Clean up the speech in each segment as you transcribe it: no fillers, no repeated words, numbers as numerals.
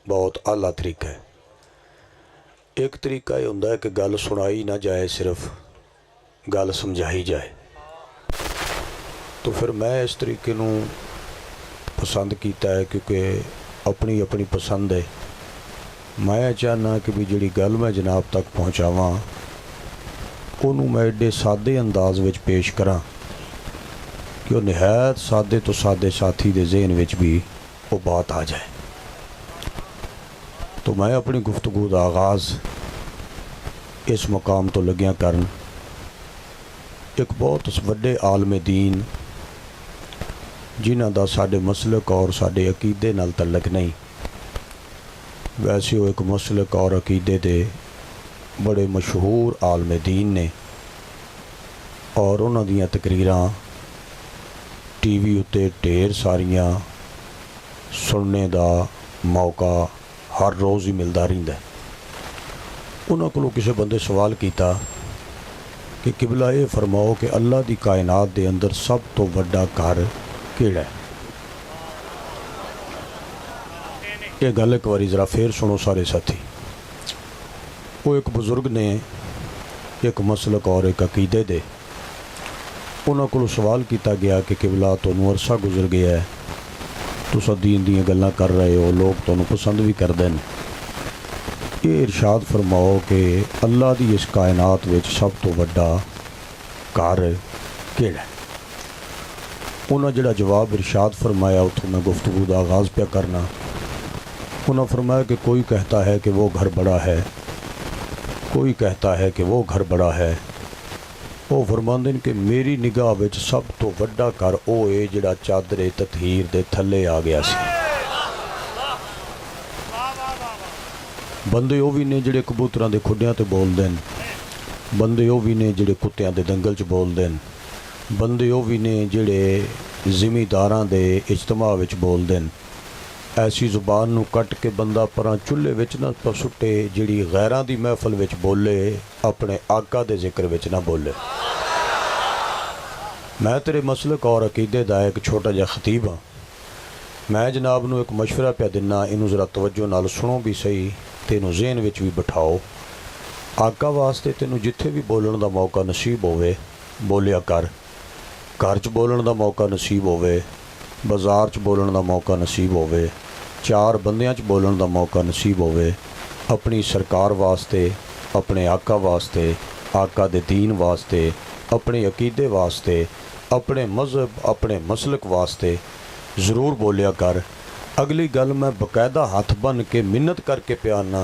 बहुत आला तरीका है। एक तरीका यह होंदा है कि गल सुनाई ना जाए, सिर्फ गल समझाई जाए। तो फिर मैं इस तरीके नूं पसंद किया है क्योंकि अपनी अपनी पसंद है। मैं चाहना कि भी जिहड़ी गल मैं जनाब तक पहुँचावां उन्होंने मैं एडे सादे अंदाज विच पेश करा कि वह निहायत सादे तो सादे साथी के जहन विच भी वो बात आ जाए। तो मैं अपनी गुफ्तगू का आगाज़ इस मुकाम तो लग्या करन एक बहुत वड्डे आलमे दीन जिन्हां दा साडे मसलक और साडे अकीदे नाल तल्लक नहीं, वैसे वो एक मसलक और अकीदे दे बड़े मशहूर आलमे दीन ने और उन्हां दियां तकरीरां टीवी उत्ते ढेर सारियां सुनने का मौका हर रोज़ ही मिलता रहिंदा है। उन्हां कोलों किसी बंदे सवाल किया कि किबला ये फरमाओ कि अल्लाह की कायनात के अंदर सब तो वड्डा घर केड़ा है। ये गल एक बारी ज़रा फिर सुनो सारे साथी। वो एक बुज़ुर्ग ने एक मसलक और एक अकीदे दे उन्हां कोलों सवाल किया गया कि किबला तुहानूं अरसा गुजर गया है, तुसीं दीन दीयां गल्लां कर रहे हो, लोग तुहानूं पसंद भी करते हैं, ये इरशाद फरमाओ कि अल्लाह की इस कायनात विच सब तो वड्डा घर केड़ा है। उन्हें जिहड़ा जवाब इरशाद फरमाया उत्थों मैं गुफ्तगू का आगाज़ पे करना। उन्हें फरमाया कि कोई कहता है कि वो घर बड़ा है, कोई कहता है कि वो घर बड़ा है। वो फरमांदे ने कि मेरी निगाह विच सब तो वड्डा घर वो है जिहड़ा चादरे ततहीर दे थल्ले आ गया सी। बंदे वो भी ने जिहड़े कबूतरां दे खुड्डियां ते बोलदे न, बंदे वो भी ने जिहड़े कुत्तियां दे दंगल च बोलदे न, बंदे वो भी ने जिहड़े जिमीदारां दे इज्तमा विच बोलदे न। ऐसी जुबान नूं कट के बंदा परां चुल्हे विच ना सुट्टे जिहड़ी गैरां दी महफल विच बोले, अपने आका दे जिक्र विच ना बोले। मैं तेरे मसलक और अकीदे दा एक छोटा जिहा खतीब हाँ। मैं जनाब नूं एक मशवरा पिया दिना, इनू ज़रा तवज्जो नाल सुनो भी सही ते इनू ज़हन विच भी बिठाओ। आका वास्ते तेनू जिथे भी बोलण दा मौका नसीब होवे बोलिया कर। घर च बोलण दा मौका नसीब होवे, बाज़ार च बोलण दा मौका नसीब होवे, चार बंदियां च बोलण दा मौका नसीब होवे, अपनी सरकार वास्ते, अपने आका वास्ते, आका दे दीन वास्ते, अपने अकीदे वास्ते, अपने मज़हब, अपने मसलक वास्ते ज़रूर बोलिया कर। अगली गल मैं बकायदा हथ बन के मिन्नत करके प्याना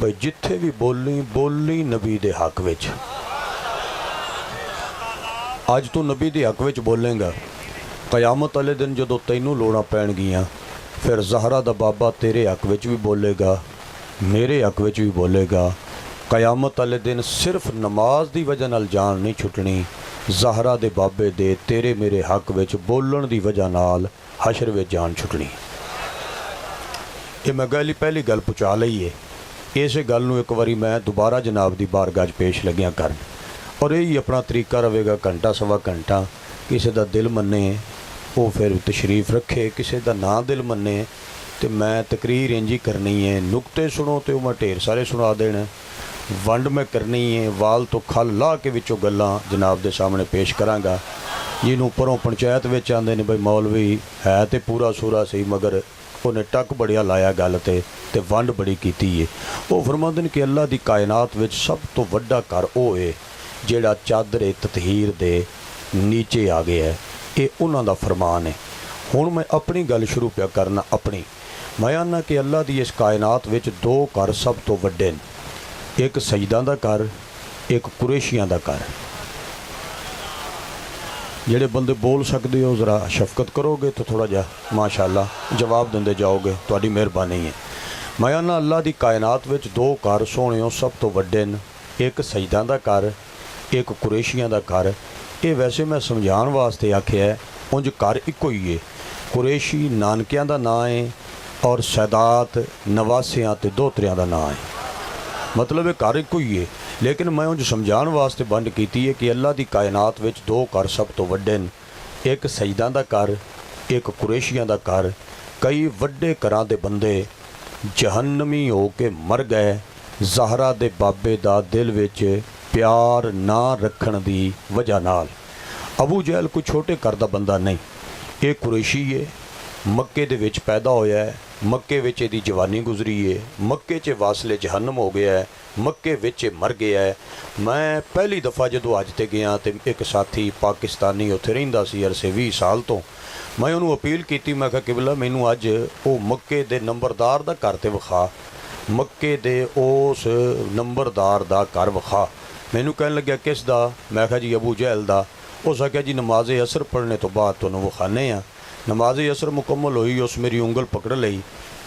भाई जिथे भी बोली बोली नबी दे हक विच। अज तू नबी दे हक विच बोलेंगा, क़यामत वाले दिन जदों तैनू लोड़ां पैणगियां फिर ज़हरा दा बाबा तेरे हक विच भी बोलेगा, मेरे हक विच भी बोलेगा। क़यामत वाले दिन सिर्फ नमाज की वजह नाल जान नहीं छुटनी, ज़हरा दे बाबे दे तेरे मेरे हक विच बोलण की वजह नाल हशर विच जान छुटनी। ये मैं गल पहली गल पहुँचा लई है। इस गल नूं एक बारी मैं दोबारा जनाब की बारगाह पेश लग्या करन और यही अपना तरीका रहेगा। घंटा सवा घंटा किसी का दिल मने वो फिर तशरीफ रखे, किसी का ना दिल मने तो मैं तकरीर इंज ही करनी है। नुकते सुनो तो मैं ढेर सारे सुना देने, वंड मैं करनी है, वाल तो खल ला के विचों गल्लां जनाब के सामने पेश करांगा। जिन्हों परों पंचायत विच आंदे ने बई मौलवी है तो पूरा सूरा सही मगर उन्हें टक बड़िया लाया गल ते वंड बड़ी कीती है। वो फरमांदे ने कि अल्लाह की कायनात विच सब तो वड्डा घर वो है जिहड़ा चादरे ततहीर दे नीचे आ गया है। ये उन्हां दा फरमान है। हुण मैं अपनी गल शुरू पिया करना अपनी। मैं आना कि अल्लाह की इस कायनात विच दो घर सब तो वड्डे ने, एक सईदां दा घर, एक कुरैशियां दा घर। जेड़े बंदे बोल सकते हो ज़रा शफकत करोगे तो थोड़ा जा माशाअल्लाह जवाब देंदे जाओगे, तुहाडी मेहरबानी है। मैं आना अल्लाह की कायनात विच दो घर सोहणियों सब तो वड्डे ने, एक सईदां दा घर, एक कुरैशियां दा घर। ये वैसे मैं समझाने वास्ते आख्या है, उंज घर इको ही है। कुरैशी नानकियां दा नां है और सैदात नवासियां ते दोहतरियां दा नां है, मतलब ये घर इको ही है। लेकिन मैं उंज समझाने वास्ते वंड की है कि अल्लाह की कायनात विच दो घर सब तो वड्डे ने, एक सईदां दा घर, एक कुरैशियां दा घर। कई वड्डे घरां दे बंदे ਜਹੰਨਮੀ ਹੋ ਕੇ ਮਰ ਗਏ ਜ਼ਹਰਾ ਦੇ ਬਾਬੇ ਦਾ ਦਿਲ ਵਿੱਚ ਪਿਆਰ ਨਾ ਰੱਖਣ ਦੀ ਵਜ੍ਹਾ ਨਾਲ। ਅਬੂ ਜਹਿਲ ਕੋਈ ਛੋਟੇ ਘਰ ਦਾ ਬੰਦਾ ਨਹੀਂ, ਇਹ ਕੁਰੈਸ਼ੀ ਹੈ, ਮੱਕੇ ਦੇ ਵਿੱਚ ਪੈਦਾ ਹੋਇਆ ਹੈ, ਮੱਕੇ ਵਿੱਚ ਇਹਦੀ ਜਵਾਨੀ ਗੁਜ਼ਰੀ ਹੈ, ਮੱਕੇ 'ਚ ਵਾਸਲੇ ਜਹੰਨਮ ਹੋ ਗਿਆ ਹੈ, ਮੱਕੇ ਵਿੱਚ ਇਹ ਮਰ ਗਿਆ ਹੈ। ਮੈਂ ਪਹਿਲੀ ਦਫਾ ਜਦੋਂ ਅੱਜ ਤੇ ਗਿਆ ਤੇ ਇੱਕ ਸਾਥੀ ਪਾਕਿਸਤਾਨੀ ਉੱਥੇ ਰਹਿੰਦਾ ਸੀ ਅਰਸੇ 20 ਸਾਲ ਤੋਂ, ਮੈਂ ਉਹਨੂੰ ਅਪੀਲ ਕੀਤੀ, ਮੈਂ ਕਿਹਾ ਕਿਬਲਾ ਮੈਨੂੰ ਅੱਜ ਉਹ ਮੱਕੇ ਦੇ ਨੰਬਰਦਾਰ ਦਾ ਘਰ ਤੇ ਵਿਖਾ, ਮੱਕੇ ਦੇ ਉਸ ਨੰਬਰਦਾਰ ਦਾ ਘਰ ਵਿਖਾ। ਮੈਨੂੰ ਕਹਿਣ ਲੱਗਿਆ ਕਿਸ ਦਾ? ਮੈਂ ਕਿਹਾ ਜੀ ਅਬੂ ਜਹਿਲ ਦਾ। ਉਸ ਆਖਿਆ ਜੀ ਨਮਾਜ਼ ਅਸਰ ਪੜ੍ਹਨੇ ਤੋਂ ਬਾਅਦ ਤੁਹਾਨੂੰ ਵਿਖਾਨੇ ਆ। ਨਮਾਜ਼ ਅਸਰ ਮੁਕੰਮਲ ਹੋਈ, ਉਸ ਮੇਰੀ ਉਂਗਲ ਪਕੜ ਲਈ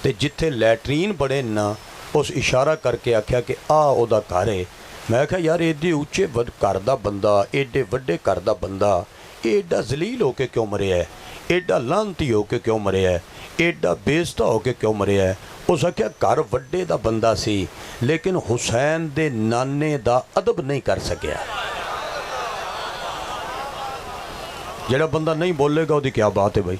ਤੇ ਜਿੱਥੇ ਲੈਟਰੀਨ ਬਣੇ ਨਾ ਉਸ ਇਸ਼ਾਰਾ ਕਰਕੇ ਆਖਿਆ ਕਿ ਆ ਉਹਦਾ ਘਰ ਹੈ। ਮੈਂ ਕਿਹਾ ਯਾਰ ਏਡੇ ਉੱਚੇ ਘਰ ਦਾ ਬੰਦਾ, ਏਡੇ ਵੱਡੇ ਘਰ ਦਾ ਬੰਦਾ, ਇਹ ਏਡਾ ਜ਼ਲੀਲ ਹੋ ਕੇ ਕਿਉਂ ਮਰਿਆ ਹੈ, ਏਡਾ ਲਾਂਤੀ ਹੋ ਕੇ ਕਿਉਂ ਮਰਿਆ ਹੈ, ਏਡਾ ਬੇਇੱਜ਼ਤ ਹੋ ਕੇ ਕਿਉਂ ਮਰਿਆ ਹੈ? ਉਸ ਆਖਿਆ ਘਰ ਵੱਡੇ ਦਾ ਬੰਦਾ ਸੀ ਲੇਕਿਨ ਹੁਸੈਨ ਦੇ ਨਾਨੇ ਦਾ ਅਦਬ ਨਹੀਂ ਕਰ ਸਕਿਆ। ਜਿਹੜਾ ਬੰਦਾ ਨਹੀਂ ਬੋਲੇਗਾ ਉਹਦੀ ਕੀ ਬਾਤ ਹੈ ਬਈ।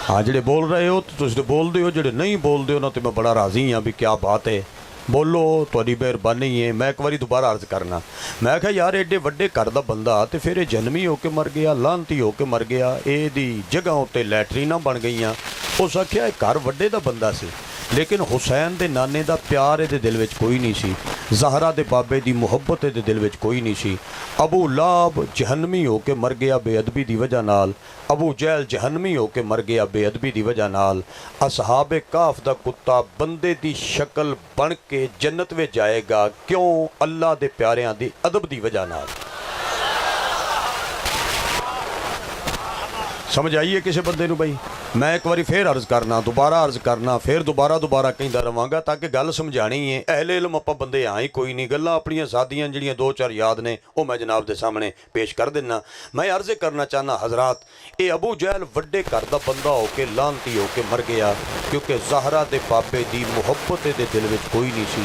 ਹਾਂ ਜਿਹੜੇ ਬੋਲ ਰਹੇ ਹੋ ਤੁਸੀਂ ਤਾਂ ਬੋਲਦੇ ਹੋ, ਜਿਹੜੇ ਨਹੀਂ ਬੋਲਦੇ ਉਹਨਾਂ ਤੇ ਮੈਂ ਬੜਾ ਰਾਜ਼ੀ ਹਾਂ ਵੀ ਕੀ ਬਾਤ ਹੈ, ਬੋਲੋ, ਤੁਹਾਡੀ ਮਿਹਰਬਾਨੀ ਹੈ। ਮੈਂ ਇੱਕ ਵਾਰੀ ਦੁਬਾਰਾ ਅਰਜ਼ ਕਰਨਾ, ਮੈਂ ਕਿਹਾ ਯਾਰ ਏਡੇ ਵੱਡੇ ਘਰ ਦਾ ਬੰਦਾ ਤੇ ਫਿਰ ਇਹ ਜਨਮੀ ਹੋ ਕੇ ਮਰ ਗਿਆ, ਲਾਂਤੀ ਹੋ ਕੇ ਮਰ ਗਿਆ, ਇਹਦੀ ਜਗ੍ਹਾ ਉੱਤੇ ਲੈਟਰੀਨਾਂ ਬਣ ਗਈਆਂ। ਉਸ ਆਖਿਆ ਇਹ ਘਰ ਵੱਡੇ ਦਾ ਬੰਦਾ ਸੀ ਲੇਕਿਨ ਹੁਸੈਨ ਦੇ ਨਾਨੇ ਦਾ ਪਿਆਰ ਇਹਦੇ ਦਿਲ ਵਿੱਚ ਕੋਈ ਨਹੀਂ ਸੀ, ਜ਼ਹਰਾ ਦੇ ਬਾਬੇ ਦੀ ਮੁਹੱਬਤ ਇਹਦੇ ਦਿਲ ਵਿੱਚ ਕੋਈ ਨਹੀਂ ਸੀ। ਅਬੂ ਲਾਬ ਜਹੰਨਮੀ ਹੋ ਕੇ ਮਰ ਗਿਆ ਬੇਅਦਬੀ ਦੀ ਵਜ੍ਹਾ ਨਾਲ, ਅਬੂ ਜਹਿਲ ਜਹੰਨਮੀ ਹੋ ਕੇ ਮਰ ਗਿਆ ਬੇਅਦਬੀ ਦੀ ਵਜ੍ਹਾ ਨਾਲ। ਅਸਹਾਬੇ ਕਾਫ ਦਾ ਕੁੱਤਾ ਬੰਦੇ ਦੀ ਸ਼ਕਲ ਬਣ ਕੇ ਜੰਨਤ ਵਿੱਚ ਜਾਏਗਾ, ਕਿਉਂ? ਅੱਲਾ ਦੇ ਪਿਆਰਿਆਂ ਦੀ ਅਦਬ ਦੀ ਵਜ੍ਹਾ ਨਾਲ। ਸਮਝ ਆਈਏ ਕਿਸੇ ਬੰਦੇ ਨੂੰ ਬਈ? ਮੈਂ ਇੱਕ ਵਾਰੀ ਫੇਰ ਅਰਜ਼ ਕਰਨਾ, ਦੁਬਾਰਾ ਅਰਜ਼ ਕਰਨਾ, ਫਿਰ ਦੁਬਾਰਾ ਕਹਿੰਦਾ ਰਵਾਂਗਾ ਤਾਂ ਕਿ ਗੱਲ ਸਮਝਾਣੀ ਹੈ। ਅਹਿਲੇ ਇਲਮ ਆਪਾਂ ਬੰਦੇ ਹਾਂ ਹੀ ਕੋਈ ਨਹੀਂ, ਗੱਲਾਂ ਆਪਣੀਆਂ ਸਾਦੀਆਂ ਜਿਹੜੀਆਂ 2-4 ਯਾਦ ਨੇ ਉਹ ਮੈਂ ਜਨਾਬ ਦੇ ਸਾਹਮਣੇ ਪੇਸ਼ ਕਰ ਦਿੰਦਾ। ਮੈਂ ਅਰਜ਼ ਕਰਨਾ ਚਾਹੁੰਦਾ ਹਜ਼ਰਾਤ, ਇਹ ਅਬੂ ਜਹਿਲ ਵੱਡੇ ਘਰ ਦਾ ਬੰਦਾ ਹੋ ਕੇ ਲਾਂਤੀ ਹੋ ਕੇ ਮਰ ਗਿਆ ਕਿਉਂਕਿ ਜ਼ਹਰਾ ਦੇ ਬਾਬੇ ਦੀ ਮੁਹੱਬਤ ਇਹਦੇ ਦਿਲ ਵਿੱਚ ਕੋਈ ਨਹੀਂ ਸੀ।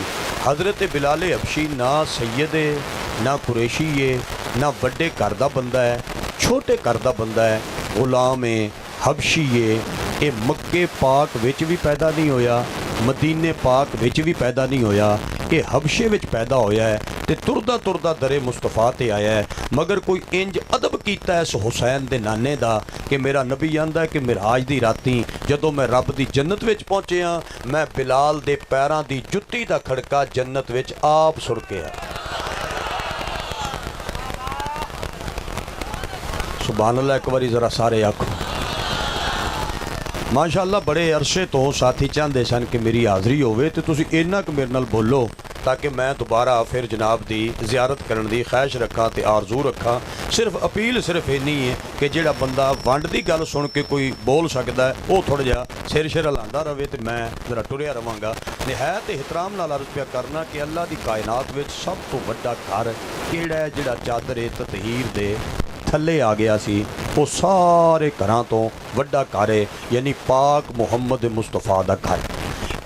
ਹਜ਼ਰਤ ਬਿਲਾਲ ਹਬਸ਼ੀ ਨਾ ਸੈਯਦ ਹੈ, ਨਾ ਕੁਰੈਸ਼ੀ ਹੈ, ਨਾ ਵੱਡੇ ਘਰ ਦਾ ਬੰਦਾ ਹੈ, ਛੋਟੇ ਘਰ ਦਾ ਬੰਦਾ ਹੈ, ਗੁਲਾਮ ਹੈ, ਹਬਸ਼ੀ ਹੈ। ਇਹ ਮੱਕੇ ਪਾਕ ਵਿੱਚ ਵੀ ਪੈਦਾ ਨਹੀਂ ਹੋਇਆ, ਮਦੀਨੇ ਪਾਕ ਵਿੱਚ ਵੀ ਪੈਦਾ ਨਹੀਂ ਹੋਇਆ, ਇਹ ਹਬਸ਼ੇ ਵਿੱਚ ਪੈਦਾ ਹੋਇਆ ਹੈ ਤੇ ਤੁਰਦਾ ਤੁਰਦਾ ਦਰੇ ਮੁਸਤਫਾ ਤੇ ਆਇਆ ਹੈ। ਮਗਰ ਕੋਈ ਇੰਜ ਅਦਬ ਕੀਤਾ ਇਸ ਹੁਸੈਨ ਦੇ ਨਾਨੇ ਦਾ ਕਿ ਮੇਰਾ ਨਬੀ ਆਂਦਾ ਕਿ ਮਿਰਾਜ ਦੀ ਰਾਤੀ ਜਦੋਂ ਮੈਂ ਰੱਬ ਦੀ ਜੰਨਤ ਵਿੱਚ ਪਹੁੰਚਿਆ, ਮੈਂ ਬਿਲਾਲ ਦੇ ਪੈਰਾਂ ਦੀ ਜੁੱਤੀ ਦਾ ਖੜਕਾ ਜੰਨਤ ਵਿੱਚ ਆਪ ਸੁਣ ਕੇ ਆਇਆ। ਸੁਭਾਨ ਅੱਲਾਹ ਇੱਕ ਵਾਰੀ ਜ਼ਰਾ ਸਾਰੇ ਆਖੋ ਮਾਸ਼ਾਅੱਲਾ। ਬੜੇ ਅਰਸੇ ਤੋਂ ਸਾਥੀ ਚਾਹੁੰਦੇ ਸਨ ਕਿ ਮੇਰੀ ਹਾਜ਼ਰੀ ਹੋਵੇ ਤੇ ਤੁਸੀਂ ਇੰਨਾ ਕੁ ਮੇਰੇ ਨਾਲ ਬੋਲੋ ਤਾਂ ਕਿ ਮੈਂ ਦੁਬਾਰਾ ਫਿਰ ਜਨਾਬ ਦੀ ਜ਼ਿਆਰਤ ਕਰਨ ਦੀ ख्वाहिश ਰੱਖਾਂ ਤੇ ਆਰਜ਼ੂ ਰੱਖਾਂ। ਸਿਰਫ ਅਪੀਲ ਸਿਰਫ ਇੰਨੀ ਹੈ ਕਿ ਜਿਹੜਾ ਬੰਦਾ ਵੰਡ ਦੀ ਗੱਲ ਸੁਣ ਕੇ ਕੋਈ ਬੋਲ ਸਕਦਾ ਹੈ ਉਹ ਥੋੜ੍ਹਾ ਜਿਹਾ ਸਿਰ ਹਿਲਾਉਂਦਾ ਰਹੇ ਤੇ ਮੈਂ ਜ਼ਰਾ ਟੁਰਿਆ ਰਵਾਂਗਾ। ਨਿਹਾਇਤ ਇਹਤਰਾਮ ਨਾਲ ਅਰਜ਼ ਪਿਆ ਕਰਨਾ ਕਿ ਅੱਲਾ ਦੀ ਕਾਇਨਾਤ ਵਿੱਚ ਸਭ ਤੋਂ ਵੱਡਾ ਘਰ ਕਿਹੜਾ ਹੈ ਜਿਹੜਾ ਚਾਦਰ ਤਤਹੀਰ ਦੇ ਥੱਲੇ ਆ ਗਿਆ ਸੀ? ਉਹ ਸਾਰੇ ਘਰਾਂ ਤੋਂ ਵੱਡਾ ਘਰ ਹੈ, ਯਾਨੀ ਪਾਕ ਮੁਹੰਮਦ ਮੁਸਤਫਾ ਦਾ ਘਰ।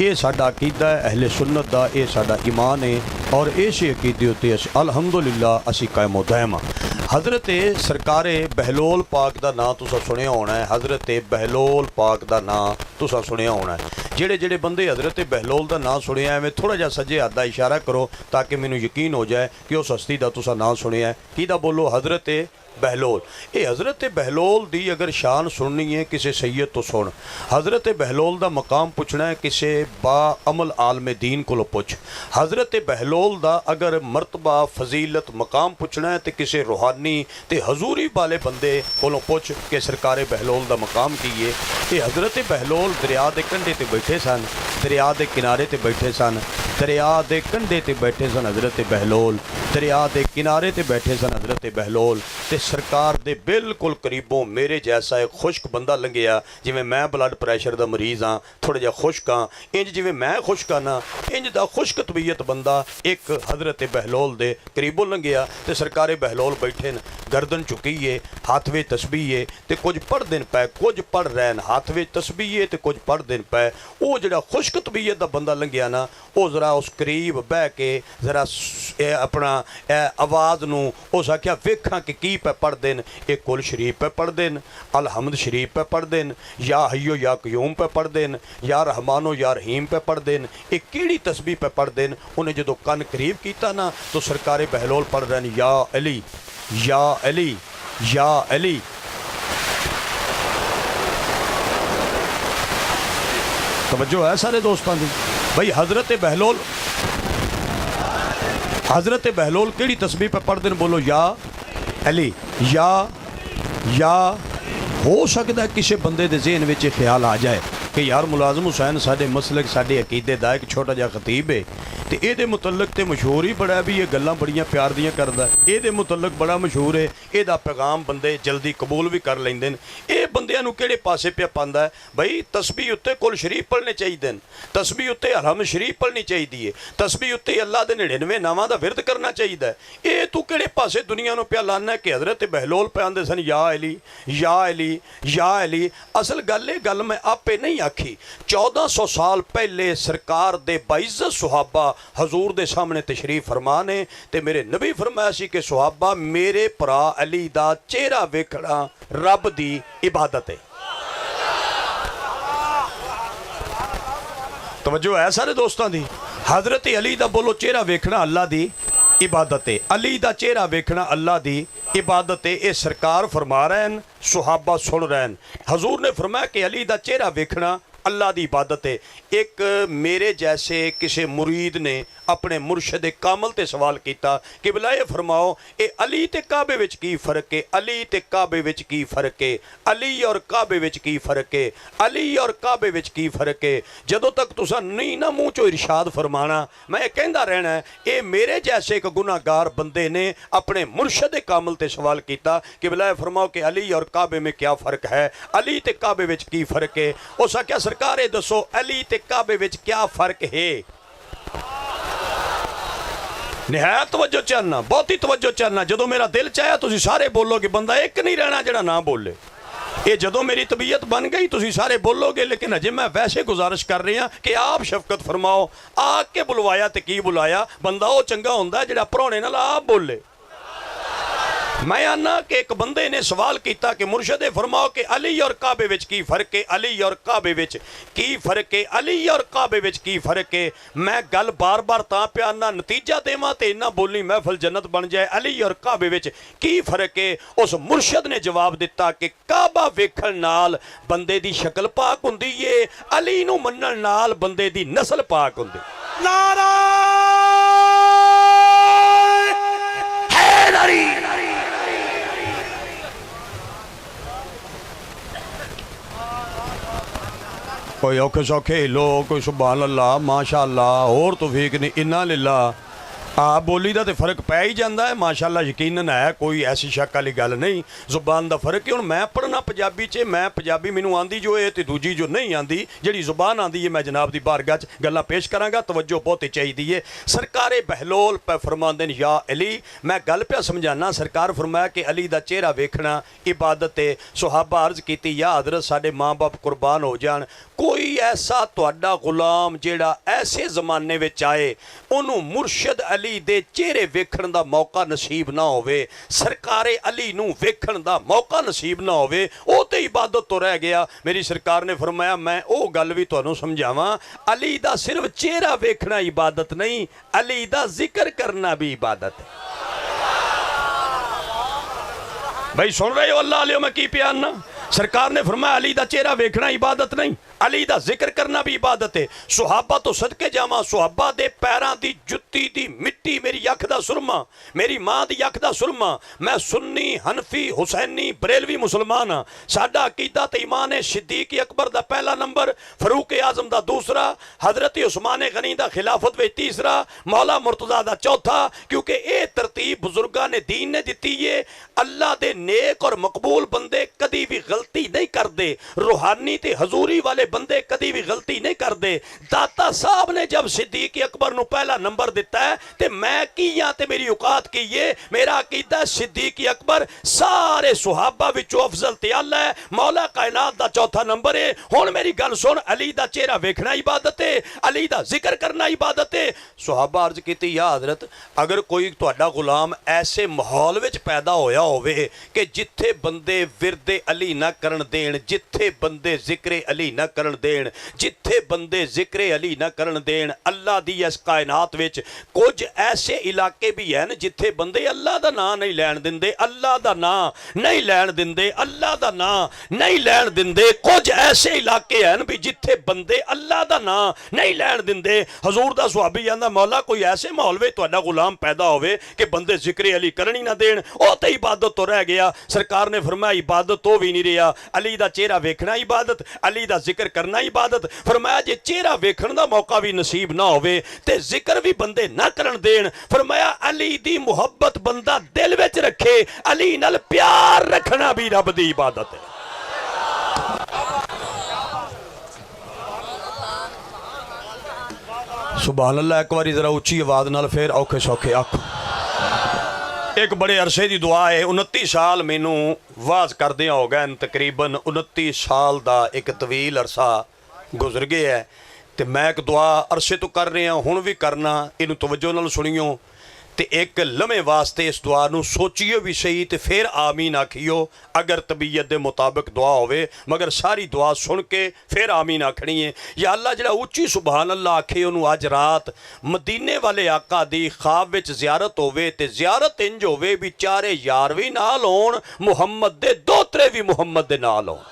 ਇਹ ਸਾਡਾ ਅਕੀਦਾ ਹੈ ਅਹਿਲੇ ਸੁन्नत ਦਾ, ਇਹ ਸਾਡਾ ਈਮਾਨ ਹੈ ਔਰ ਇਸੇ ਅਕੀਦੇ ਉੱਤੇ ਅਲਹਮਦੁਲਿਲਾ ਅਸੀਂ ਕਾਇਮ ਦਾਇਮ ਹਾਂ। हज़रत सरकारे बहलोल पाक का नाम तुसा सुनिया होना है, हज़रत बहलोल पाक का नाम तुसा सुनिया होना है। जेड़े जेड़े बंदे हज़रत बहलोल का नाम सुनिया है, थोड़ा जा सज्जे हथ का इशारा करो ताकि मैनू यकीन हो जाए कि उस हस्ती का तुसा नाम सुनिया है। किहदा बोलो? हज़रत बहलोल। ये हज़रत बहलोल दी अगर शान सुननी है किसी सैयद तो सुन। हज़रत बहलोल का मकाम पुछना है किसी बाअमल आलम दीन को पुछ। हज़रत बहलोल का अगर मरतबा फजीलत मकाम पुछना है तो किसी रूहानी ते हजूरी वाले बंदे को पुछ कि सरकार बहलोल का मकाम की है। ये हज़रत बहलोल दरिया के कंढे ते बैठे सन, दरिया के किनारे ते बैठे सन, दरिया के कंढे ते बैठे सन हज़रत बहलोल, दरिया के किनारे ते बैठे सन हज़रत बहलोल। ते सरकार दे बिल्कुल करीबों मेरे जैसा एक खुश्क बंदा लंघिया, जिवें मैं ब्लड प्रैशर का मरीज़ हाँ, थोड़ा जिहा खुश्क हाँ, इंज जिवें मैं खुश्क हाँ ना, इंज दा खुश्क तबीयत बंदा एक हज़रत बहलोल दे करीबों लंघिया। ते सरकारे बहलोल बैठे न, गर्दन चुकी है, हाथ में तस्बीह है ते कुछ पढ़दे पै, कुछ पढ़ रहे हैं, हाथ में तस्बीह है ते कुछ पढ़दे पै। वो जिहड़ा खुश्क तबीयत का बंदा लंघिया ना, वो जरा उस करीब बह के जरा अपना आवाज़ नूं उस आख्या वेखां कि की पे पढ़ते हैं, एक कुल शरीफ पे पढ़ते हैं, अलहमद शरीफ पे पढ़ते हैं, या हयो या क्यूम पे पढ़ते हैं, या रहमानो या रहीम पे पढ़ते हैं। एक किहड़ी तस्बीह पे पढ़ते हैं? उन्हें जो कन करीब किया ना तो सरकारे बहलोल पढ़ रहे हैं या अली या अली या अली। तवज्जो है सारे दोस्तों की? भाई हज़रत बहलोल केड़ी तस्बीह पे पढ़ते हैं? बोलो या अली या हो सकता है किसी बंदे के जहन में ख्याल आ जाए कि यार मुलाजम हुसैन साडे मसलक साडे अकीदे दा एक छोटा जिहा खतीब है तो ये मुतलक तो मशहूर ही बड़ा भी, ये गल्लां बड़ियां प्यार दियां करदा, ये मुतलक बड़ा मशहूर है, ਇਹਦਾ पैगाम बंदे जल्दी कबूल भी कर लेंदे ने। ये बंदियां नूं किहड़े पासे पे पांदा है? भाई तस्बीह उत्ते कुल शरीफ पढ़ने चाहिए, तस्बीह उत्ते अलहमद शरीफ पढ़नी चाहिए, तस्बीह उत्ते अल्लाह दे 99 नावां दा विरद करना चाहिए। ये तू किहड़े पासे दुनिया नूं पिया लाना है कि हज़रत बहलोल पे आंदे सन या अली या अली या अली। असल गल ये गल मैं आपे नहीं आखी, 1400 साल पहले सरकार दे बाइज़्ज़त सुहाबा हजूर दे सामने तशरीफ फरमा ने ते मेरे नबी फरमाया सी कि सुहाबा मेरे भरा अली दा चेहरा वेखना रब दी इबादत है। तवज्जो है सारे दोस्तों दी? हजरत अली दा बोलो चेहरा वेखना अल्लाह दी इबादत है, अली दा चेहरा वेखना अल्लाह दी इबादत है। ये सरकार फरमा रहे हैं, सुहाबा सुन रहे हैं। हजूर ने फरमाया कि अली दा चेहरा वेखना अल्लाह दी इबादत है। एक मेरे जैसे किसी मुरीद ने अपने मुर्शद कामल ते सवाल किया कि बिलाए फरमाओ ये अली ते काबे विच की फ़र्क है? अली ते काबे विच की फ़र्क है? अली और काबे विच की फ़र्क है? अली और काबे विच की फ़र्क है? जदों तक तुसा नहीं ना मूँह चो इरशाद फरमाना मैं कहता रहना है। ये मेरे जैसे एक गुनाहगार बंदे ने अपने मुर्शद कामल ते सवाल किया कि बिलाए फरमाओ कि अली और काबे में क्या फ़र्क है? अली ते काबे विच की फ़र्क है? उस आख्या सरकार ये दसो अली ते काबे विच क्या फ़र्क है? निहायत तवज्जो चाहना, बहुत ही तवज्जो चाहना। जदों मेरा दिल चाहे तुसीं सारे बोलोगे, बंदा एक नहीं रहना जिहड़ा ना बोले। ये जदों मेरी तबीयत बन गई तुसीं सारे बोलोगे, लेकिन अजे मैं वैसे गुजारिश कर रही हाँ कि आप शफकत फरमाओ। आके बुलवाया तो की बुलाया, बंदा वो चंगा हुंदा जिहड़ा भरौणे नाल आप बोले। मैं आना कि एक बंदे ने सवाल किया कि मुर्शद फरमाओ कि अली और काबे विच की फ़र्क है? अली और काबे विच की फ़र्क है? अली और काबे विच की फ़र्क है? मैं गल बार बार तां पिया ना नतीजा देवां ते इन्ना बोली महफिल जन्नत बन जाए। अली और काबे विच की फ़र्क है? उस मुर्शद ने जवाब दिता कि काबा वेखण नाल बंदे दी शक्ल पाक हुंदी है, अली नूं मन्नण नाल बंदे दी नस्ल पाक हुंदी। नारा हैदरी। कोई औखे सौखे हिलो, कोई सुभान अल्लाह माशा अल्लाह और तौफीक नहीं इन्ना लिल्ला। आ बोली का तो फर्क पै ही जाता है, माशाअल्लाह यकीनन है, कोई ऐसी शक वाली गल नहीं। जुबान का फर्क है। हुण मैं पढ़ना पंजाबी च, मैं पंजाबी मैनू आंदी जो है तो दूजी जो नहीं आंदी, जिहड़ी जुबान आंदी है मैं जनाब की बारगाह च गल्लां पेश करांगा। तवज्जो बहुत ही चाहिए है। सरकारे बहलोल पे फरमांदे ने या अली, मैं गल पिया समझाना। सरकार फरमाया कि अली का चेहरा वेखना इबादत है। सुहाबा अर्ज की या हजरत साडे माँ बाप कुर्बान हो जान, कोई ऐसा तुहाडा गुलाम जिहड़ा ऐसे जमाने में आए उन्होंने मुर्शद अली दे चेहरे वेखण दा मौका नसीब ना होवे, सरकारे अली नूं वेखण दा मौका नसीब ना होवे, वो तो इबादत तो रह गया। मेरी सरकार ने फरमाया मैं वो गल भी तुहानूं समझावां, अली दा सिर्फ चेहरा वेखना इबादत नहीं, अली दा जिक्र करना भी इबादत है। भाई सुन रहे हो अल्लाह आलियो मैं की प्यार ना? सरकार ने फरमाया अली दा चेहरा वेखना इबादत नहीं, अली दा जिक्र करना भी इबादत है। सुहाबा तो सदके जावां, सुहाबा दे पैरां दी जुत्ती दी मिट्टी मेरी अख दा सुरमा, मेरी माँ दी अख दा सुरमा। मैं सुन्नी हनफी हुसैनी बरेलवी मुसलमान हाँ। साडा अकीदा ते ईमान है सिद्दीक अकबर दा पहला नंबर, फरूक आजम दा दूसरा, हजरत उस्मान गनी दा खिलाफत विच तीसरा, मौला मुर्तजा दा चौथा। क्योंकि ये तरतीब बुजुर्गां ने दीन ने दिती है। अल्लाह दे नेक और मकबूल बंदे कदी भी गलती नहीं करते। रूहानी ते हजूरी वाले बंदे कदी भी गलती नहीं करते। दाता साहब ने जब सिद्दीक अकबर नूं पहला नंबर दिता है तो मैं की हाँ ते मेरी औकात की है। मेरा अकीदा सिद्दीक अकबर सारे सुहाबा विचों अफजल ते आला है, मौला कायनात दा चौथा नंबर है। हुण मेरी गल सुन, अली दा चेहरा वेखना इबादत है, अली दा जिक्र करना इबादत है। सुहाबा अर्ज कीती, या हजरत अगर कोई तुहाडा गुलाम ऐसे माहौल विच पैदा होया होवे कि जिथे बंदे विरदे अली ना करन देण, जिथे बंदे जिक्रे अली ना करन देण, जिथे बंदे जिक्रे अली ना करन देण, अल्लाह दी इस कायनात विच कुछ ऐसे इलाके भी हैं जिथे बंदे अल्लाह दा नाम नहीं लैण दिंदे, अल्लाह दा नाम नहीं लैण दिंदे, अल्लाह दा नाम नहीं लैण दिंदे। कुछ ऐसे इलाके हैं भी जिथे बंदे अल्लाह दा नाम नहीं लैण दिंदे। हजूर दा सुहाबी कहंदा, मौला कोई ऐसे माहौल विच तुहाडा गुलाम पैदा होवे कि बंदे जिक्रे अली करन ही ना देण, ओ ते इबादत तो रह गया। सरकार ने फरमाया इबादत तो भी नहीं रहा, अली दा चेहरा वेखना इबादत, अली दा जिक्र करना इबादत। फरमाया जे चेहरा वेखण दा मौका भी नसीब ना होवे ते जिक्र भी बंदे ना करन देण, फरमाया अली दी मुहब्बत बंदा दिल विच रखे, अली नाल प्यार रखना भी रब दी इबादत है। सुभान अल्लाह। एक बारी जरा उच्ची आवाज नाल फिर औखे सौखे आखो। एक बड़े अरसे की दुआ है। 29 साल मैनू वाज करदे हो गए, तकरीबन 29 साल का एक तवील अरसा गुजर गया है। तो मैं एक दुआ अरसे तो कर रहा, हुण भी करना, इनू तवज्जो नाल सुनियो तो एक लम्हे वास्ते इस दुआ नू सोचियो भी सही तो फिर आमीन आखियो अगर तबीयत के मुताबिक दुआ होवे, मगर सारी दुआ सुन के फिर आमीन आखनी है। या अल्लाह जिहड़ा उच्ची सुभान अल्लाह आखे उन्होंने अज रात मदीने वाले आका दी ख्वाब विच ज़ियारत होवे ते ज़ियारत इंज होवे भी चारे यार भी नाल होण, मुहम्मद दे दोतरे भी मुहम्मद दे नाल होण।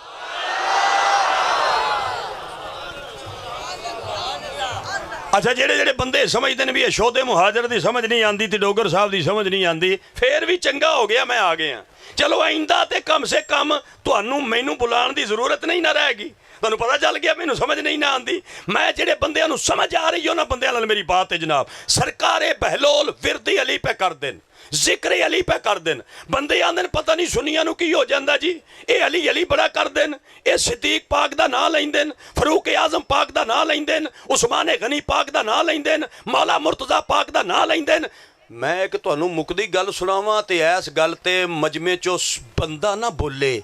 अच्छा, जेड़े जेड़े बंदे समझते हैं भी यशोदे मुहाजर की समझ नहीं आती तो डोगर साहब की समझ नहीं आती, फिर भी चंगा हो गया मैं आ गया। चलो आइंदा तो कम से कम तुहानू मैनू बुलाने की जरूरत नहीं ना रहेगी। तुहानू पता चल गया मैनू समझ नहीं ना आती। मैं जेड़े बंदियां नू समझ आ रही हो ना बंदियां नाल मेरी बात है जनाब। सरकारे बहलोल विरदी अली पे कर देन, जिक्र अली पे कर देन। बंदे आंदे पता नहीं सुनिया नू की हो जाता जी, ये अली अली बड़ा कर देन, ये सिद्दीक पाक दा नाम लैंदे न, फरूक आजम पाक दा नाम लैंदे न, उस्मान गनी पाक दा नाम लैंदे न, मौला मुर्तजा पाक दा नाम लैंदे न। मैं एक तुहानू मुकदी गल सुनावां ते इस गल ते मजमे चो बंदा ना बोले,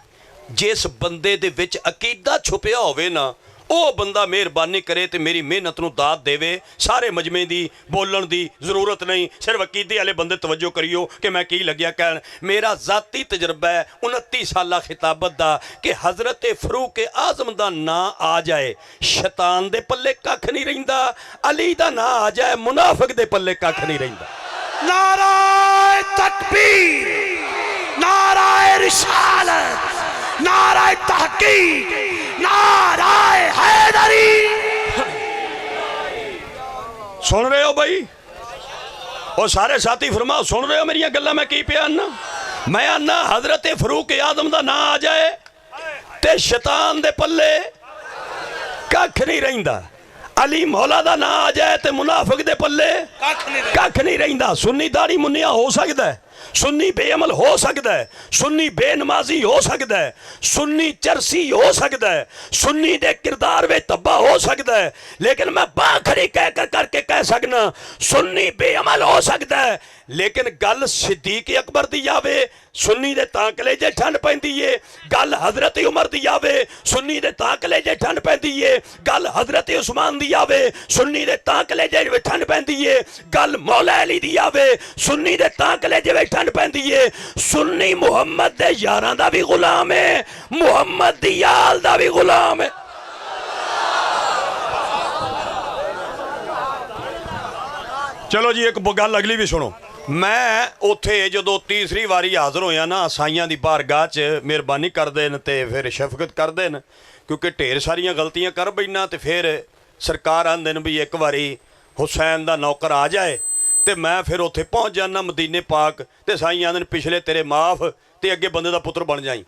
जिस बंदे दे विच अकीदा छुपिया होवे ना ਉਹ ਬੰਦਾ ਮਿਹਰਬਾਨੀ करे तो मेरी मेहनत ਨੂੰ ਦਾਤ देवे। सारे मजमे की बोलन की जरूरत नहीं, सिर्फ अकीदे वाले बंदे तवज्जो करियो कि मैं की लग्या कहन। मेरा जाती तजर्बा है 29 साल खिताबत का कि हज़रत फरूक आजम का नाम आ जाए शैतान दे पल्ले कख नहीं रहिंदा, अली का नाम आ जाए मुनाफिक दे पल्ले कख नहीं रहिंदा। नाराए तकबीर, नाराए रिसालत, नाराए तहकीक, नाराए हैदरी। सुन रहे हो भाई? और सारे साथी फरमाओ, सुन रहे हो मेरी गल्लां? मैं की पिया आना? मैं आना हजरत फरूक आदम का नाम आ जाए ते शैतान दे पल्ले कख नहीं रहिंदा, अली मौला का नाम आ जाए तो मुनाफिक दे पल्ले कख नहीं रहिंदा। सुन्नी दाढ़ी मुन्निया हो सकता है, सुन्नी बेअमल हो सकता है, सुन्नी बेनमाजी हो सकता है, सुन्नी चरसी हो सकता है, सुन्नी दे किरदार में तब्बा हो सकता है, लेकिन मैं बाखड़ी कह कर करके कह सकना सुन्नी बेअमल हो सकता है। लेकिन गल सिद्दीक अकबर दी आवे सुन्नी दे तां कलेजे ठंड पैंदी है, गल हजरत उमर दी आवे सुन्नी दे तां कलेजे ठंड पैंदी है, गल हजरत उस्मान दी आवे सुन्नी दे तां कलेजे ठंड पैंदी है, गल मौला अली दी आवे सुन्नी दे तां कलेजे ठंड पैंदी है। सुन्नी मुहम्मद दे यारां दा भी गुलाम है, मुहम्मद दी याल दा भी गुलाम है। चलो जी, एक गल अगली भी सुनो। मैं उत्थे जो तीसरी वारी हाज़र होया ना साइयां दी बारगाह च मेहरबानी कर देन ते फिर शफकत कर देन, क्योंकि ढेर सारियां गलतियां कर बैठना तो फिर सरकार आंदे भी एक बारी हुसैन दा नौकर आ जाए तो मैं फिर उत्थे पहुँच जाना मदीने पाक तो साई आंदे पिछले तेरे माफ़ ते अगे बंदे दा पुत्र बन जाई।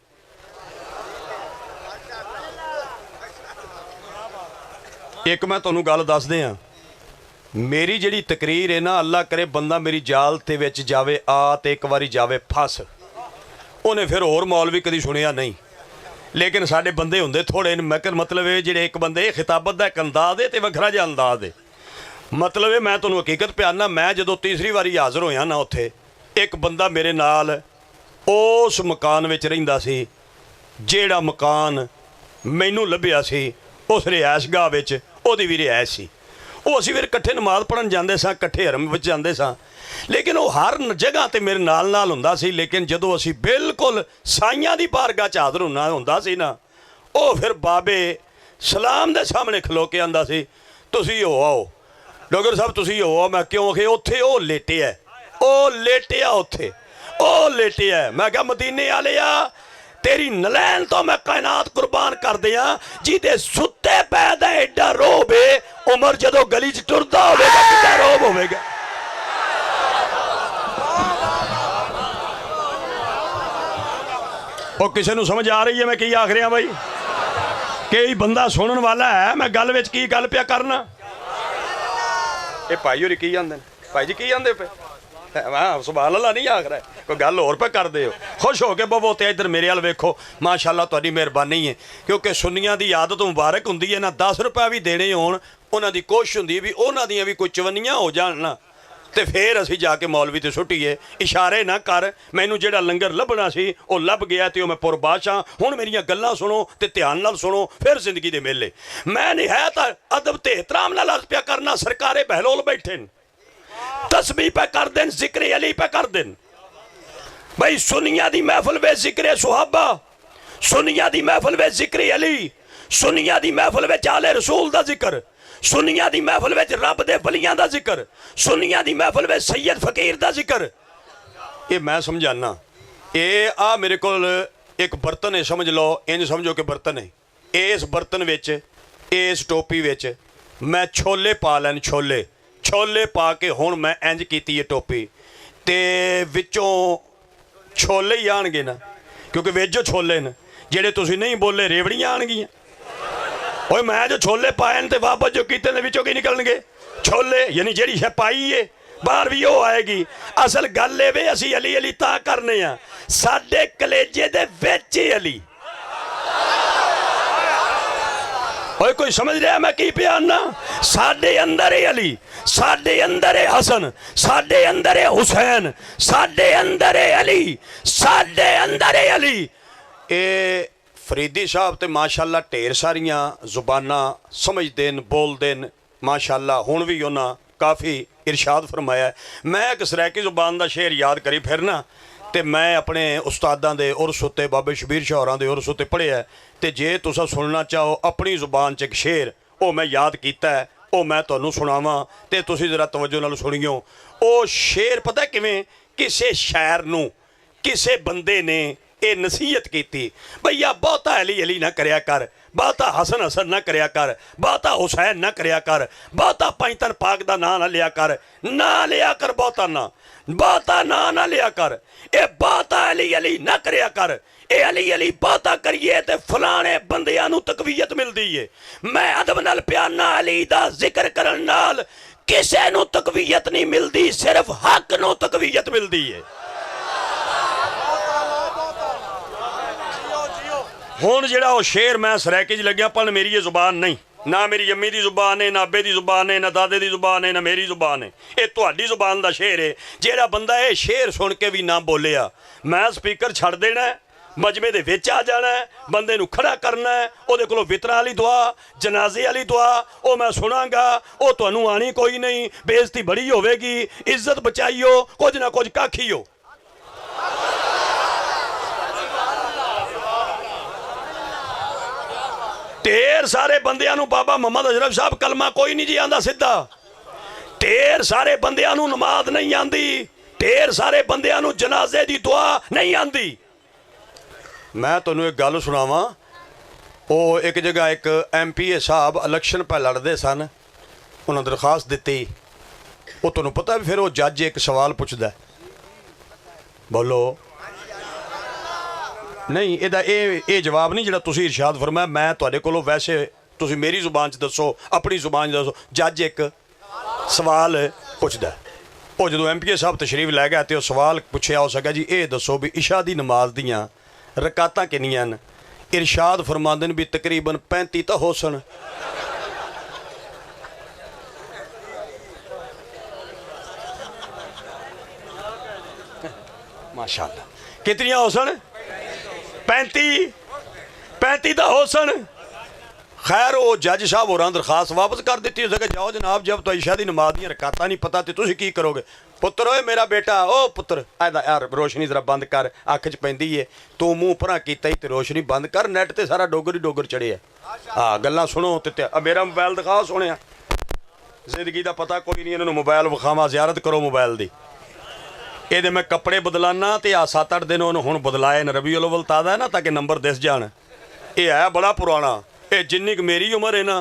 एक मैं तुहानू गल दस दियां, मेरी जिहड़ी तकरीर है ना, अल्लाह करे बंदा मेरी जाल ते विच जावे आ ते एक बारी जावे फस, उन्हें फिर होर मौलवी कदी सुनिया नहीं। लेकिन साडे बंदे हुंदे थोड़े न। मैं मतलब ये जिहड़े एक बंदे खिताबत दा एक अंदाज है ते वखरा जिहा अंदाज है। मतलब ये मैं तुहानूं हकीकत पिआना, मैं जदों तीसरी वारी हाज़र होया ना उत्थे एक बंदा मेरे नाल उस मकान विच रहिंदा सी जिहड़ा मकान मैनूं लभ्या सी उस रिहायशगाह विच उहदी भी रिहायश सी। वो असीं फिर इकट्ठे नमाज़ पढ़न जांदे सां, इकट्ठे हरम विच जांदे सां, लेकिन वो हर जगह ते मेरे नाल नाल हुंदा सी। लेकिन जदों असीं बिल्कुल साईयां दी बारगाह च हाज़र होना हुंदा सी ना, वो फिर बाबे सलाम दे सामने खलो के आंदा सी तुसीं हो आओ डोगर साहब तुसीं हो आओ। मैं क्यों कि उत्थे वो लेटिया, वो लेटिया उत्थे, वो लेटिया। मैं क्या मदीने वालिया तेरी नलैन तो मैं कायनात कुर्बान कर दिया जिहदे सुत्ते पै दा एडा रोब है, उमर जदों गली च टुरदा होवेगा कितना रोब होवेगा। वो किसी नूं समझ आ रही है मैं की आख रहा भाई? कई बंदा सुनने वाला है मैं गल विच की गल पिया करना। ये भाई होरी की आंदे भाई जी की आंदे पे मैं सुभान अल्लाह नहीं आख रहा, कोई गल होर पे कर दे हो। खुश हो के बवो ते इधर मेरे वाल वेखो, माशाअल्लाह तुहाडी मेहरबानी है। क्योंकि सुन्नियां दी आदत मुबारक हुंदी है ना, 10 रुपए भी देने होण उन्हां दी कोशिश हुंदी भी उन्हां दियां भी कोई चवन्नियां हो जाण ना, ते फिर असीं जाके मौलवी ते सुट्टीए। इशारे ना कर, मैनूं जिहड़ा लंगर लभना सी वो लभ गया ते मैं पुरबाश हाँ। हुण मेरियां गल्लां सुनो ते ध्यान नाल सुनो, फिर जिंदगी दे मेले। मैं निहायत अदब ते एहतराम नाल अर्ज़ पिया करना। सरकारे बहलोल बैठे न, तस्बीह पे कर देन, जिक्र अली पे कर देन। भाई सुनिया दी महफिल वे जिक्र सुहाबा, सुनिया दी महफिल वे जिक्र अली, सुनिया दी महफिल वे आले रसूल दा जिक्र, सुनिया दी महफिल विच रब दे वलियां दा जिक्र, सुनिया दी महफिल विच सैयद फकीर दा जिक्र। ये मैं समझाना। ये आ मेरे कोल एक बर्तन है, समझ लो इंज समझो कि बर्तन है। इस बर्तन विच इस टोपी विच मैं छोले पा लैन, छोले छोले पा के हुण मैं इंज कीती है टोपी ते विचों छोले ही आणगे ना, क्योंकि विच जो छोले न जिहड़े तुसीं नहीं बोले रेवड़ियां आणगियां। ओए मैं जो छोले पाए ते वापस जो कीते ने विचों की निकलणगे छोले, यानी जिहड़ी शै पाई है बाहर भी वो आएगी। असल गल ए वे असीं अली अली तां करने आ साडे कलेजे दे विच अली। ओए कोई समझ रहा मैं की पिया आना? साडे अंदर है अली, साडे अंदर है हसन, साडे अंदर है हुसैन, साडे अंदर है अली, साडे अंदर है अली। ए फरीदी साहब तो माशाअल्लाह ढेर सारियां जुबाना समझते हैं, बोलते हैं माशाअल्लाह। हुण भी उन्हां काफ़ी इरशाद फरमाया। मैं एक सरैकी जुबान का शेर याद करी फिर ना, तो मैं अपने उस्तादां दे उर्स उत्ते बाबे शबीर शाह होरां दे उर्स उत्ते पढ़िया। तो जे तुसां सुनना चाहो अपनी जुबान च एक शेर वो मैं याद किया है, वो मैं तुहानूं सुणावां ते तुसीं जरा तवज्जो नाल सुणियो। वो शेर पता किवें? किसे शायर नूं किसे बंदे ने ये नसीहत की, भैया बहुता अली अली ना करया कर, बहुता हसन हसन ना करया कर, बहुता हुसैन ना करया कर, बहुता पैंतन पाक दा नां ना लिया कर, ना लिया कर बहुता ना, बहुता ना ना लिया कर, ए बहुता अली अली ना करया कर। ए अली अली बहुता करिए ते फलाने बंदियां नूं तकवीयत मिलदी है। मैं अदब नाल प्याना अली दा जिक्र करन नाल किसे नूं तकवीयत नहीं मिलदी, सिर्फ हक नूं तकवीयत मिलदी है। हुण जिहड़ा वो शेर मैं सरैकी च लग्या पढ़न, मेरी ये जुबान नहीं, ना मेरी अम्मी की जुबान है, ना अब्बे की जुबान है, ना दादे की जुबान है, ना मेरी जुबान है। ये तुहाडी जुबान का शेर है। जिहड़ा बंदा ये शेर सुन के भी ना बोलिया, मैं स्पीकर छड़ देना है, मजमे दे विच आ जाना है, बंदे नूं खड़ा करना है, उहदे कोलों वितरा वाली दुआ, जनाजे वाली दुआ वो मैं सुनांगा। वो तुहानूं आनी कोई नहीं, बेइज्जती बड़ी होवेगी, इज्जत बचाइयो, कुछ ना कुछ काखीओ। ढेर सारे बंदियां नूं बाबा मोहम्मद अशरफ साहब कलमा कोई नहीं जी आंदा सीधा, ढेर सारे बंदियां नूं नमाज नहीं आंदी, ढेर सारे बंदियां नूं जनाजे दी दुआ नहीं आंदी। मैं तुहानूं एक गल सुणावां। वो एक जगह एक MPA साहब इलैक्शन पर लड़ते सन, उन्होंने दरखास्त दी। वो तुहानूं पता भी फिर वो जज एक सवाल पुछदा, बोलो नहीं ਇਹਦਾ ਇਹ जवाब नहीं ਜਿਹੜਾ ਤੁਸੀਂ इरशाद फरमाया। मैं ਤੁਹਾਡੇ ਕੋਲੋਂ वैसे ਤੁਸੀਂ मेरी जुबान च दसो, अपनी जुबान च दसो। जज एक सवाल पुछदा, वो जो MPA साहब तशरीफ लै गया तो सवाल पुछया हो सका जी ये दसो भी इशा की नमाज दियाँ रकातां किन्नियां न? इरशाद फरमांदे ने भी तकरीबन 35 तो हो सन। माशाअल्लाह कितनियां हो सन? 35 तो हो सन। खैर वो जज साहब होर दरखास्त वापस कर दी। उसने जाओ जनाब, जब तो ईशा की नमाज दी रकातां नहीं पता तो तुसीं की करोगे? पुत्र ओए मेरा बेटा, ओ पुत्र ऐदा यार रोशनी जरा बंद कर, अख च पैंदी है, तू मूँह भरा कीता ही तो रोशनी बंद कर, नैट ते सारा डोगर ही डोगर चढ़े है। हाँ गल्लां सुनो ते मेरा मोबाइल दिखाओ सुनिया, जिंदगी का पता कोई नहीं, इन्होंने मोबाइल विखावा, जियारत करो मोबाइल की। ये मैं कपड़े बदलाना तो आ 7-8 दिन उन्होंने हुण बदलाए न, रबी उल अव्वल ताज़ा है ना, ताकि नंबर दिस जान। ये है बड़ा पुराना, ये जिन्नी मेरी उम्र है ना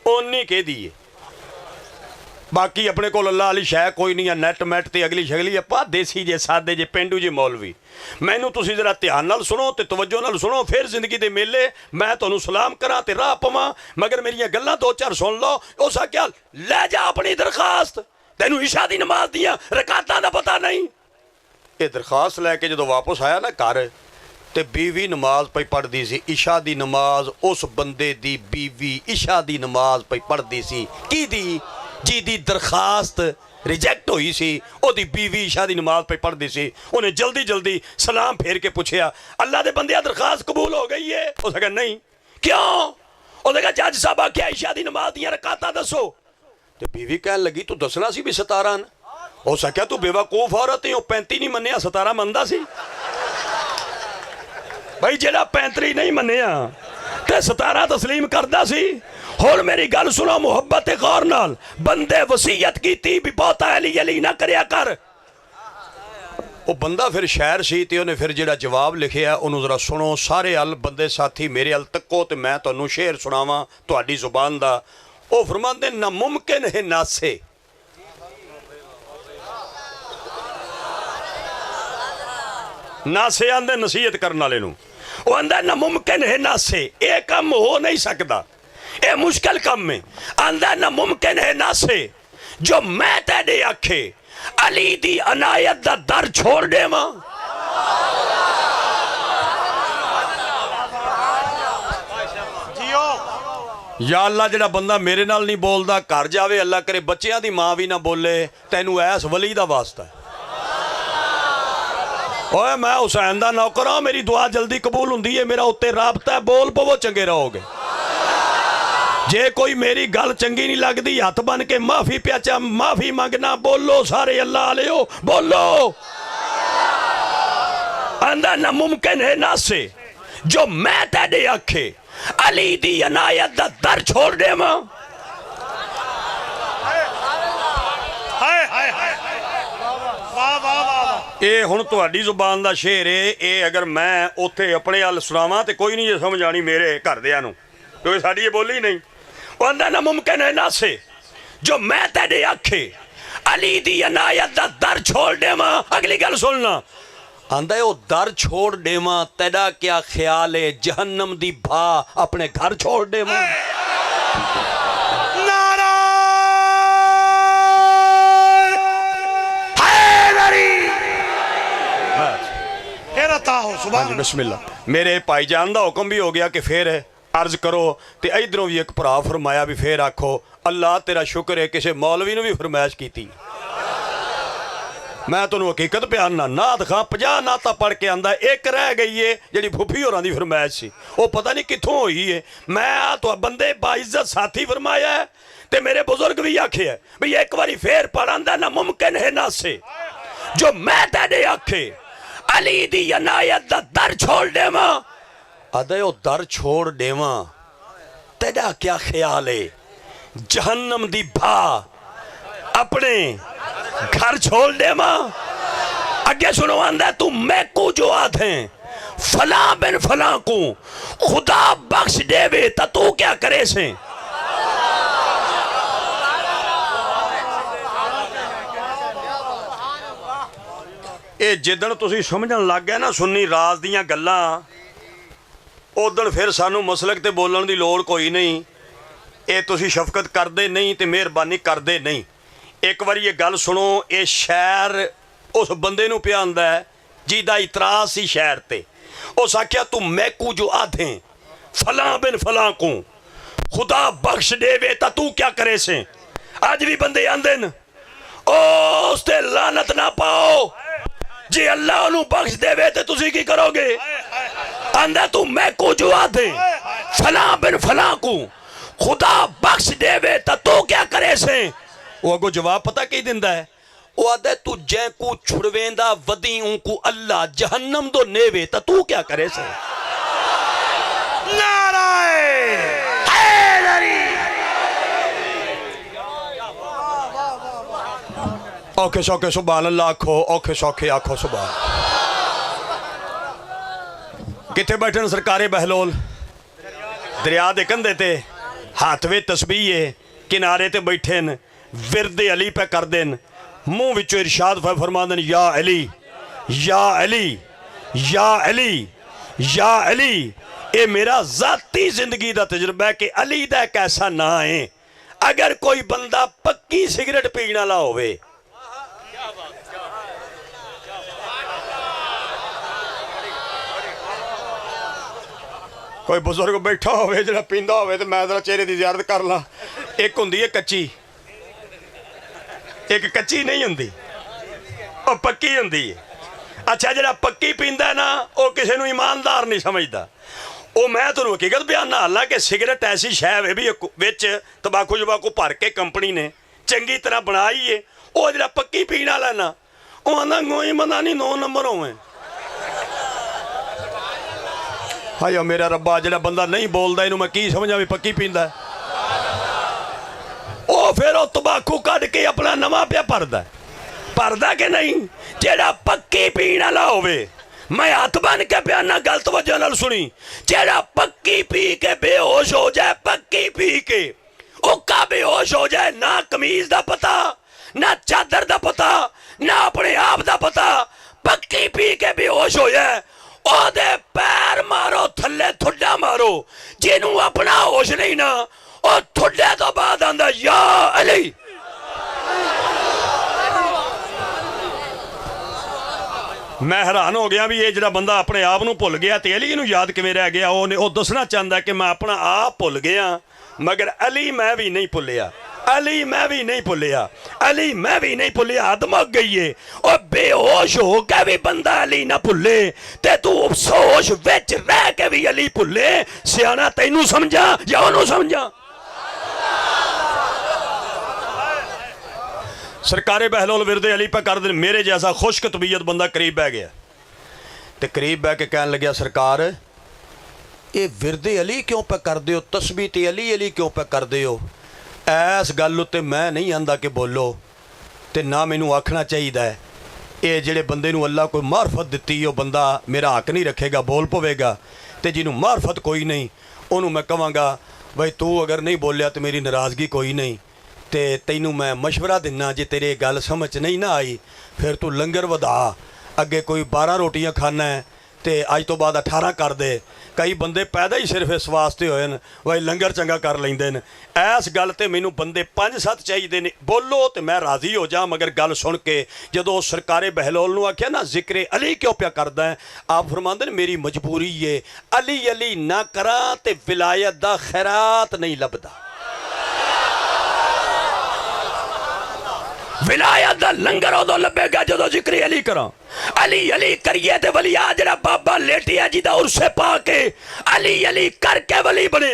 उन्नी कह दी है। बाकी अपने को अल्लाह वाली शै कोई नहीं है, नैट मैट ते अगली शगली अपा देसी जे सादे जे पेंडू जे मौलवी। मैनू तुसीं जरा ध्यान नाल सुनो ते तवज्जो नाल सुनो, फिर जिंदगी दे मेले मैं तुहानू सलाम करा ते राह पवां, मगर मेरियां गल्लां 2-4 सुन लो। उस आख्या लै जा अपनी दरखास्त, तैनू इशा दी नमाज दियां रकातां दा पता नहीं। ये दरखास्त लैके जो वापस आया ना घर, ते बीवी नमाज पई पढ़दी सी, इशा दी नमाज। उस बंदे दी बीवी इशा दी नमाज पई पढ़दी सी, की दी जी दी दरखास्त रिजैक्ट हुई सी, ओदी बीवी इशा दी नमाज पई पढ़दी सी। उन्हें जल्दी जल्दी सलाम फेर के पूछया, अल्लाह दे बंदे दरखास्त कबूल हो गई है? उस कहा नहीं। क्यों? उसने कहा जज साहब आख्या इशा दी नमाज दियां रकातां दसो। ते बीवी कहन लगी तू दसना सी भी 17 न। हो सकिया तू बेवकूफ औरत है, 35 नहीं मन्निया 17 मनदा सी। भाई जेड़ा 35 नहीं मन्निया ते 17 तस्लीम करदा सी। हुण मेरी गल सुनो मुहब्बत गौर नाल, बंदे वसीयत कीती भी बहुता अली अली ना करया कर। वो बंदा फिर शहर सी ते उन्हें फिर जेड़ा जवाब लिखिया उन्होंने जरा सुनो सारे अल बंदे साथी मेरे अल तक्को ते मैं तुहानू शेर सुनावां तुहाडी जुबान दा। वो फरमांदे नामुमकिन है नासे, नासे आंदे नसीहत करने वाले नूं, वो आंदा नामुमकिन है नासे, ये काम हो नहीं सकता, ये मुश्किल काम है। आंदा नामुमकिन है नासे जो मैं तेरे आखे अली दी अनायत दा दर छोड़ देवां। या अल्लाह जेड़ा बंदा मेरे नाल नहीं बोलदा घर जावे, अल्लाह करे बच्चियां दी मां भी ना बोले, तैनू ऐस वली दा वास्ता है। ओए मैं हुसैन दा नौकर हां, मेरी दुआ जल्दी कबूल हुंदी है, मेरा उत्ते राबता है, बोल पवो चंगे रहोगे। जे कोई मेरी गल चंगी नहीं लगती हथ बन के माफी प्याचा माफी मंगना, बोलो सारे अल्लाह वाले हो बोलो। आंदा नामुमकिन है नासे जो मैं तेरे आखे अली दी अनायत दा दर छोड़ देवां। ये हुण तुहाडी जुबान दा शेर है, ये अगर मैं उत्थे अपने हल सुनावां ते कोई नहीं जे समझ आनी मेरे घरदियां नूं, क्योंकि साडी ये बोली नहीं। आंदा नामुमकिन है नासे जो मैं तेरे आखे अली दी अनायत दा दर छोड़ देवां। अगली गल सुनना, आंदा है वो दर छोड़ देवां, तेरा क्या ख्याल है जहन्नम दी भा अपने घर छोड़ देवां। बिस्मिल्लाह। मेरे भाईजान दा हुक्म भी हो गया कि फिर अर्ज करो, तो इधरों भी एक भरा फरमाया भी फिर आखो अल्लाह तेरा शुक्र है किसी मौलवी ने भी फरमाइश की। मैं तुहानू हकीकत प्यारना, नात खां 50 नाता पढ़ के आंदा, एक रह गई है जी फुफी होरां दी फरमाइश सी, वो पता नहीं कित्थों हुई है। मैं तो बंदे बाइज्जत साथी फरमाया है, ते मेरे बुजुर्ग भी आखे है भी एक बारी फिर पढ़ांदा नामुमकिन है नासे जो मैं तेरे आखे अली दी अनायत दा दर छोड़ देवां। आदे ओ दर छोड़ देवां, तेरा क्या ख्याल है जहन्नम दी भा अपने घर छोड़ देवां। अगे सुनो आंदा तू मैकू जो आधे फला बिन फला को खुदा बख्श देवे ता तू क्या करे से। ये जिदन तुसी समझन लग गए ना सुन्नी राज दियां गल्लां, उदन फिर सानू मसलक ते बोलण दी लोड़ कोई नहीं। ये तुसी शफकत करदे नहीं ते मेहरबानी करदे नहीं। एक बारी ये गल सुनो, ये शहर उस बंदे नूं पिया आंदा है जिहदा इतराज सी शहर ते। उस आख्या तू मैकू जो आधे फलां बिन फलां को खुदा बख्श देवे तो तू क्या करे से। अज भी बंदे आंदे न ओ उस ते लानत ना पाओ, जे अल्लाह उन्होंने बख्श देवे तो तुसी की करोगे। आंदा तू मैं को जुआ दे फलां बिन फलां को खुदा बख्श देवे तो तू क्या करे से। वो अगो जवाब पता की दिंदा है, वो आदे तू जै को छुड़वेंदा वदी उनको अल्लाह जहन्नम दो नेवे तो तू क्या करे से। नाराए हैदरी। औखे सौखे सुभान अल्लाह आखो, औखे सौखे आखो सुभान। किथे बैठे सरकारे बहलोल दरिया दे कंधे ते हाथ वे तस्बीह है, किनारे ते बैठे न विरदे अली पे कर देन, मुंह विचों इरशाद फरमांदन या अली या अली या अली या अली। ये मेरा जाती जिंदगी का तजुर्बा है कि अली दा एक ऐसा ना है अगर कोई बंदा पक्की सिगरेट पीने वाला होवे, कोई बुजुर्ग बैठा होवे जिहड़ा पींदा होवे ते मैं जरा चेहरे की जियारत कर ला। एक हुंदी है कच्ची, एक कच्ची नहीं हुंदी, और पक्की हुंदी है। अच्छा जिहड़ा पक्की पींदा ना वो किसी नूं ईमानदार नहीं समझदा। वो मैं तुहानूं हकीकत बयाना, हालांकि सिगरेट ऐसी शै है भी विच तंबाकू जबाकू भर के कंपनी ने चंगी तरह बनाई है। वो जिहड़ा पक्की पीण वाला ना वो आंदा गोई बंदा नहीं 9 नंबर होवे। हाय मेरा रब्बा, जिहड़ा बंदा नहीं बोलदा इनू मैं की समझा भी पक्की पींदा। ओ फिर वो तंबाकू कढ के अपना नवा पिया भरदा कि नहीं। जेड़ा पक्की पीण वाला होवे, मैं हाथ बन के बयाना गलत वजह नाल सुनी, जेड़ा पक्की पी के बेहोश हो जाए, पक्की पी के उक्का बेहोश हो जाए, ना कमीज दा पता ना चादर दा पता ना अपने आप दा पता, पक्की पी के बेहोश हो जाए, ओदे पैर मारो थल्ले ठुड्डा मारो, जिन्हों अपना होश नहीं ना और ठुड्डे तो बाद आंदा या अली। मैं हैरान हो गया भी ये जिहड़ा बंदा अपने आप नूं भुल गया ते अली नूं याद किवें रह गया। वो दसना चाहता कि मैं अपना आप भुल गया मगर अली मैं भी नहीं भुलिया, अली मैं भी नहीं भुलिया, अली मैं भी नहीं भुलिया। हद मुक गई है। और बेहोश हो के भी बंदा अली ना भुले ते तू सोच विच रह के भी अली भुले, सियाना तैनू समझा या उन्होंने समझा। सरकारे बहलोल विरदे अली पे कर दे। मेरे जैसा खुश्क तबीयत बंदा करीब बह गया ते करीब बह के कहन लग्या सरकार ये विरदे अली क्यों पे कर दे हो, तस्बीह ते अली अली क्यों पे कर दे हो। इस गल उत्ते मैं नहीं आंदा कि बोलो ते ना मैनू आखना चाहिए है। ये जिहड़े बंदे नूं अल्लाह कोई मार्फत दिती वो बंदा मेरा हक नहीं रखेगा, बोल पवेगा, ते जिन्हों मार्फत कोई नहीं उन्होंने मैं कहांगा भाई तू अगर नहीं बोलिया तो मेरी नाराज़गी कोई नहीं, ते तैनू मैं मशवरा दिना जे तेरे गल समझ नहीं ना आई फिर तू लंगर वधा, अगे कोई 12 रोटियां खाना है ते अज तो बाद 18 कर दे। कई बंदे पैदा ही सिर्फ इस वास्ते होए न भाई लंगर चंगा कर लेंदे न। इस गल ते मैनू बंदे 5-7 चाहिए ने, बोलो तो मैं राज़ी हो जा मगर गल सुन के। जदों सरकारे बहलोल नूं आख्या ना जिक्रे अली क्यों पिया करदा है, आप फरमांदे ने मेरी मजबूरी है, अली अली ना करा ते विलायत दा खैरात नहीं लभदा। विलायत दा लंगर उदों लभेगा जदों जिक्र अली करा। अली अली करिए ते वली आ जिहड़ा बाबा लेटिया जिहदा उर्से पा के अली अली करके वली बने।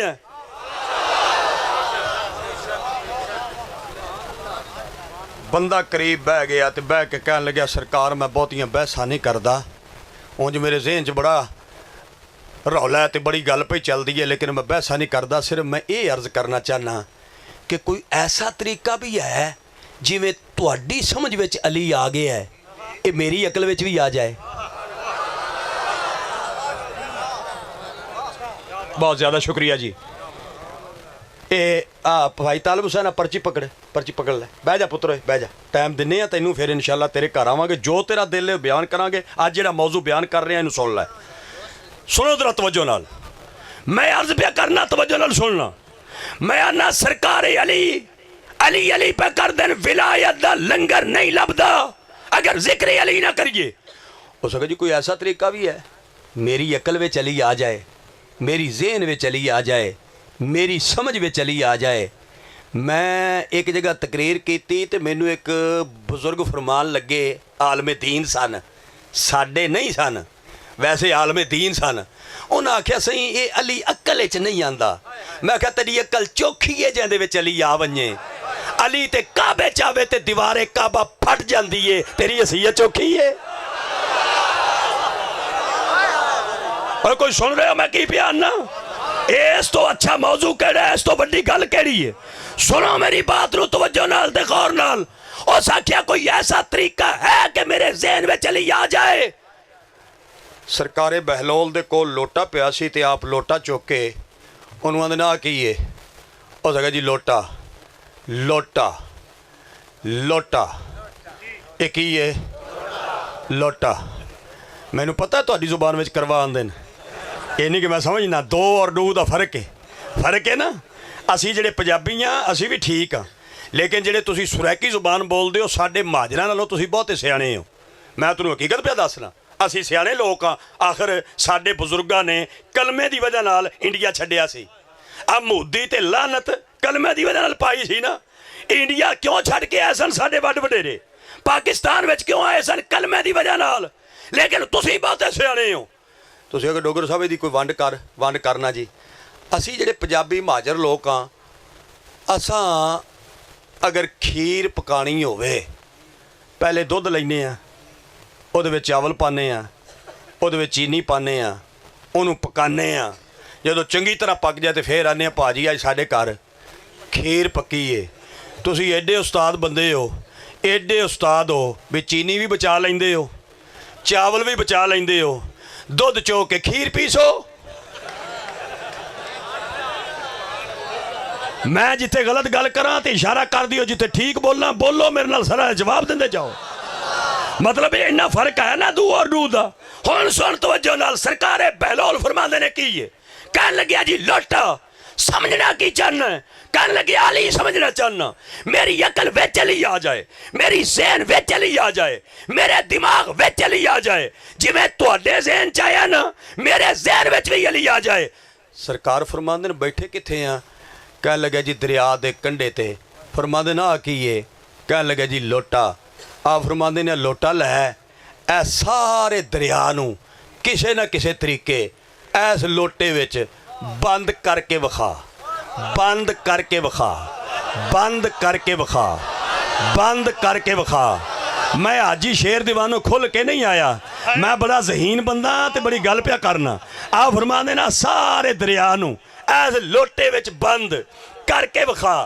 बंदा करीब बह गया तो बह के कहन लग्या सरकार मैं बहुतियां बहसां नहीं करदा, उंज मेरे जहन च बड़ा रौला है तो बड़ी गल पई चलदी है लेकिन मैं बहसां नहीं करदा। सिर्फ मैं ये अर्ज करना चाहना कि कोई ऐसा तरीका भी है जिवें तुहाडी समझ विच अली आ गया है, ये मेरी अकल विच भी आ जाए। बहुत ज़्यादा शुक्रिया जी। ये भाई तालिब हुसैन पर्ची पकड़ ले, बह जा पुत्र बह जा, टाइम दिने तैनू फिर इंशाल्लाह तेरे घर आवांगे, जो तेरा दिल है बयान करांगे। अज जिहड़ा मौजू बयान कर रहे हैं इनू सुन लै, सुनो जरा तवज्जो नाल। मैं अर्ज पिया करना, तवज्जो नाल सुनना। मैं आना सरकारे अली अली अली पे कर देन, विलायत दा लंगर नहीं लभदा अगर जिक्र अली ना करिए। हो सके जी कोई ऐसा तरीका भी है मेरी अकल में चली आ जाए मेरी जहन में चली आ जाए, मेरी समझ में चली आ जाए। मैं एक जगह तकरीर की तो मैनू एक बुजुर्ग फरमान लगे, आलमे दीन सन, साडे नहीं सन, वैसे आलमे दीन सन। उन्हें आख्या सही ये अली अकल च नहीं आंदा। मैं क्या तेरी अकल चौखी है जिंदे विच अली आ वने। अली ते काबे चावे ते दीवारे काबा फट जाती है, तेरी हसीयत चौखी है। और कोई सुन रहे हो मैं की प्यार ना? इस तो अच्छा मौजू केड़ा है, इस तो बड़ी गल केड़ी है? सुनो मेरी बात रू तवज्जो नाल ते गौर नाल। उस आख्या कोई ऐसा तरीका है कि मेरे ज़हन में चली आ जाए। सरकारे बहलोल दे कोल लोटा पिया सी ते आप लोटा चुक के उन्होंने आंदे ना की है? उस आख्या जी लोटा लोटा लोटा, ये की है? लोटा। मैनू पता तुहाडी जुबान में करवा आंदे ने, ये नहीं कि मैं समझना। दो और डू का फर्क है ना। असी जेडे पंजाबी हाँ असी भी ठीक हाँ, लेकिन जेडे तुसी सुरैकी जुबान बोलते हो साडे महाजरां नालों तुसी बहुते सियाणे हो। मैं तुहानूं हकीकत पिया दसना, असी सियाणे लोग हाँ। आखिर साडे बजुर्गां ने कलमे की वजह नाल इंडिया छड्डिया सी। आ मोदी ते लानत कलमे की वजह नाल पाई सी ना। इंडिया क्यों छड्ड के आए सन साडे वड्ड वडेरे? पाकिस्तान विच क्यों आए सन? कलमे की वजह नाल। लेकिन तुसी बहुते सियाणे हो। तुसीं अगर डोगर साहब दी कोई वंड करना जी। असी जेडे पंजाबी महाजर लोग हाँ, असां अगर खीर पकानी होवे पहले दुध लैने आ, उहदे विच चावल पाने आ, उहदे विच चीनी पाने आ, उहनूं पकाने आ। जदों चंगी तरह पक जाए तो फिर आने आ भाजी अज साडे घर खीर पक्की है। तुसीं एडे उस्ताद बंदे हो, एडे उस्ताद हो भी चीनी भी बचा लैंदे हो, चावल भी बचा लेंदे हो, दुध चो के खीर पीसो। मैं जिथे गलत गल करा तो इशारा कर दियो, जिथे ठीक बोलना बोलो, मेरे नाल सारा जवाब देंदे जाओ। मतलब इन्ना फर्क है ना दू और डू दा। हुण सुन तवज्जो नाल, सरकारे बहलोल फरमांदे ने की है? कहन लग्या जी लोटा समझना की चाहना है? कहन लगे आली समझना चाहना। मेरी अकल वे चली आ जाए, मेरी ज़हन वे चली आ जाए, मेरे दिमाग वे चली आ जाए, जिवें तुहाडे ज़हन च आया ना मेरे ज़हन विच भी अली आ जाए। सरकार फरमांदे ने बैठे किथे आ? कहन लगे जी दरिया दे कंढे ते। फरमांदे ना की है? कहन लगे जी लोटा। आ फरमांदे ने लोटा लै, ए सारे दरिया नूं किसे ना किसे तरीके इस लोटे विच बंद करके विखा, बंद करके विखा, बंद करके विखा, बंद करके विखा। मैं आज ही शेर दीवानों खुल के नहीं आया, मैं बड़ा जहीन बंदा ते बड़ी गल पिया करना। आ फरमांदे ना सारे दरिया नूं इस लोटे विच बंद करके विखा।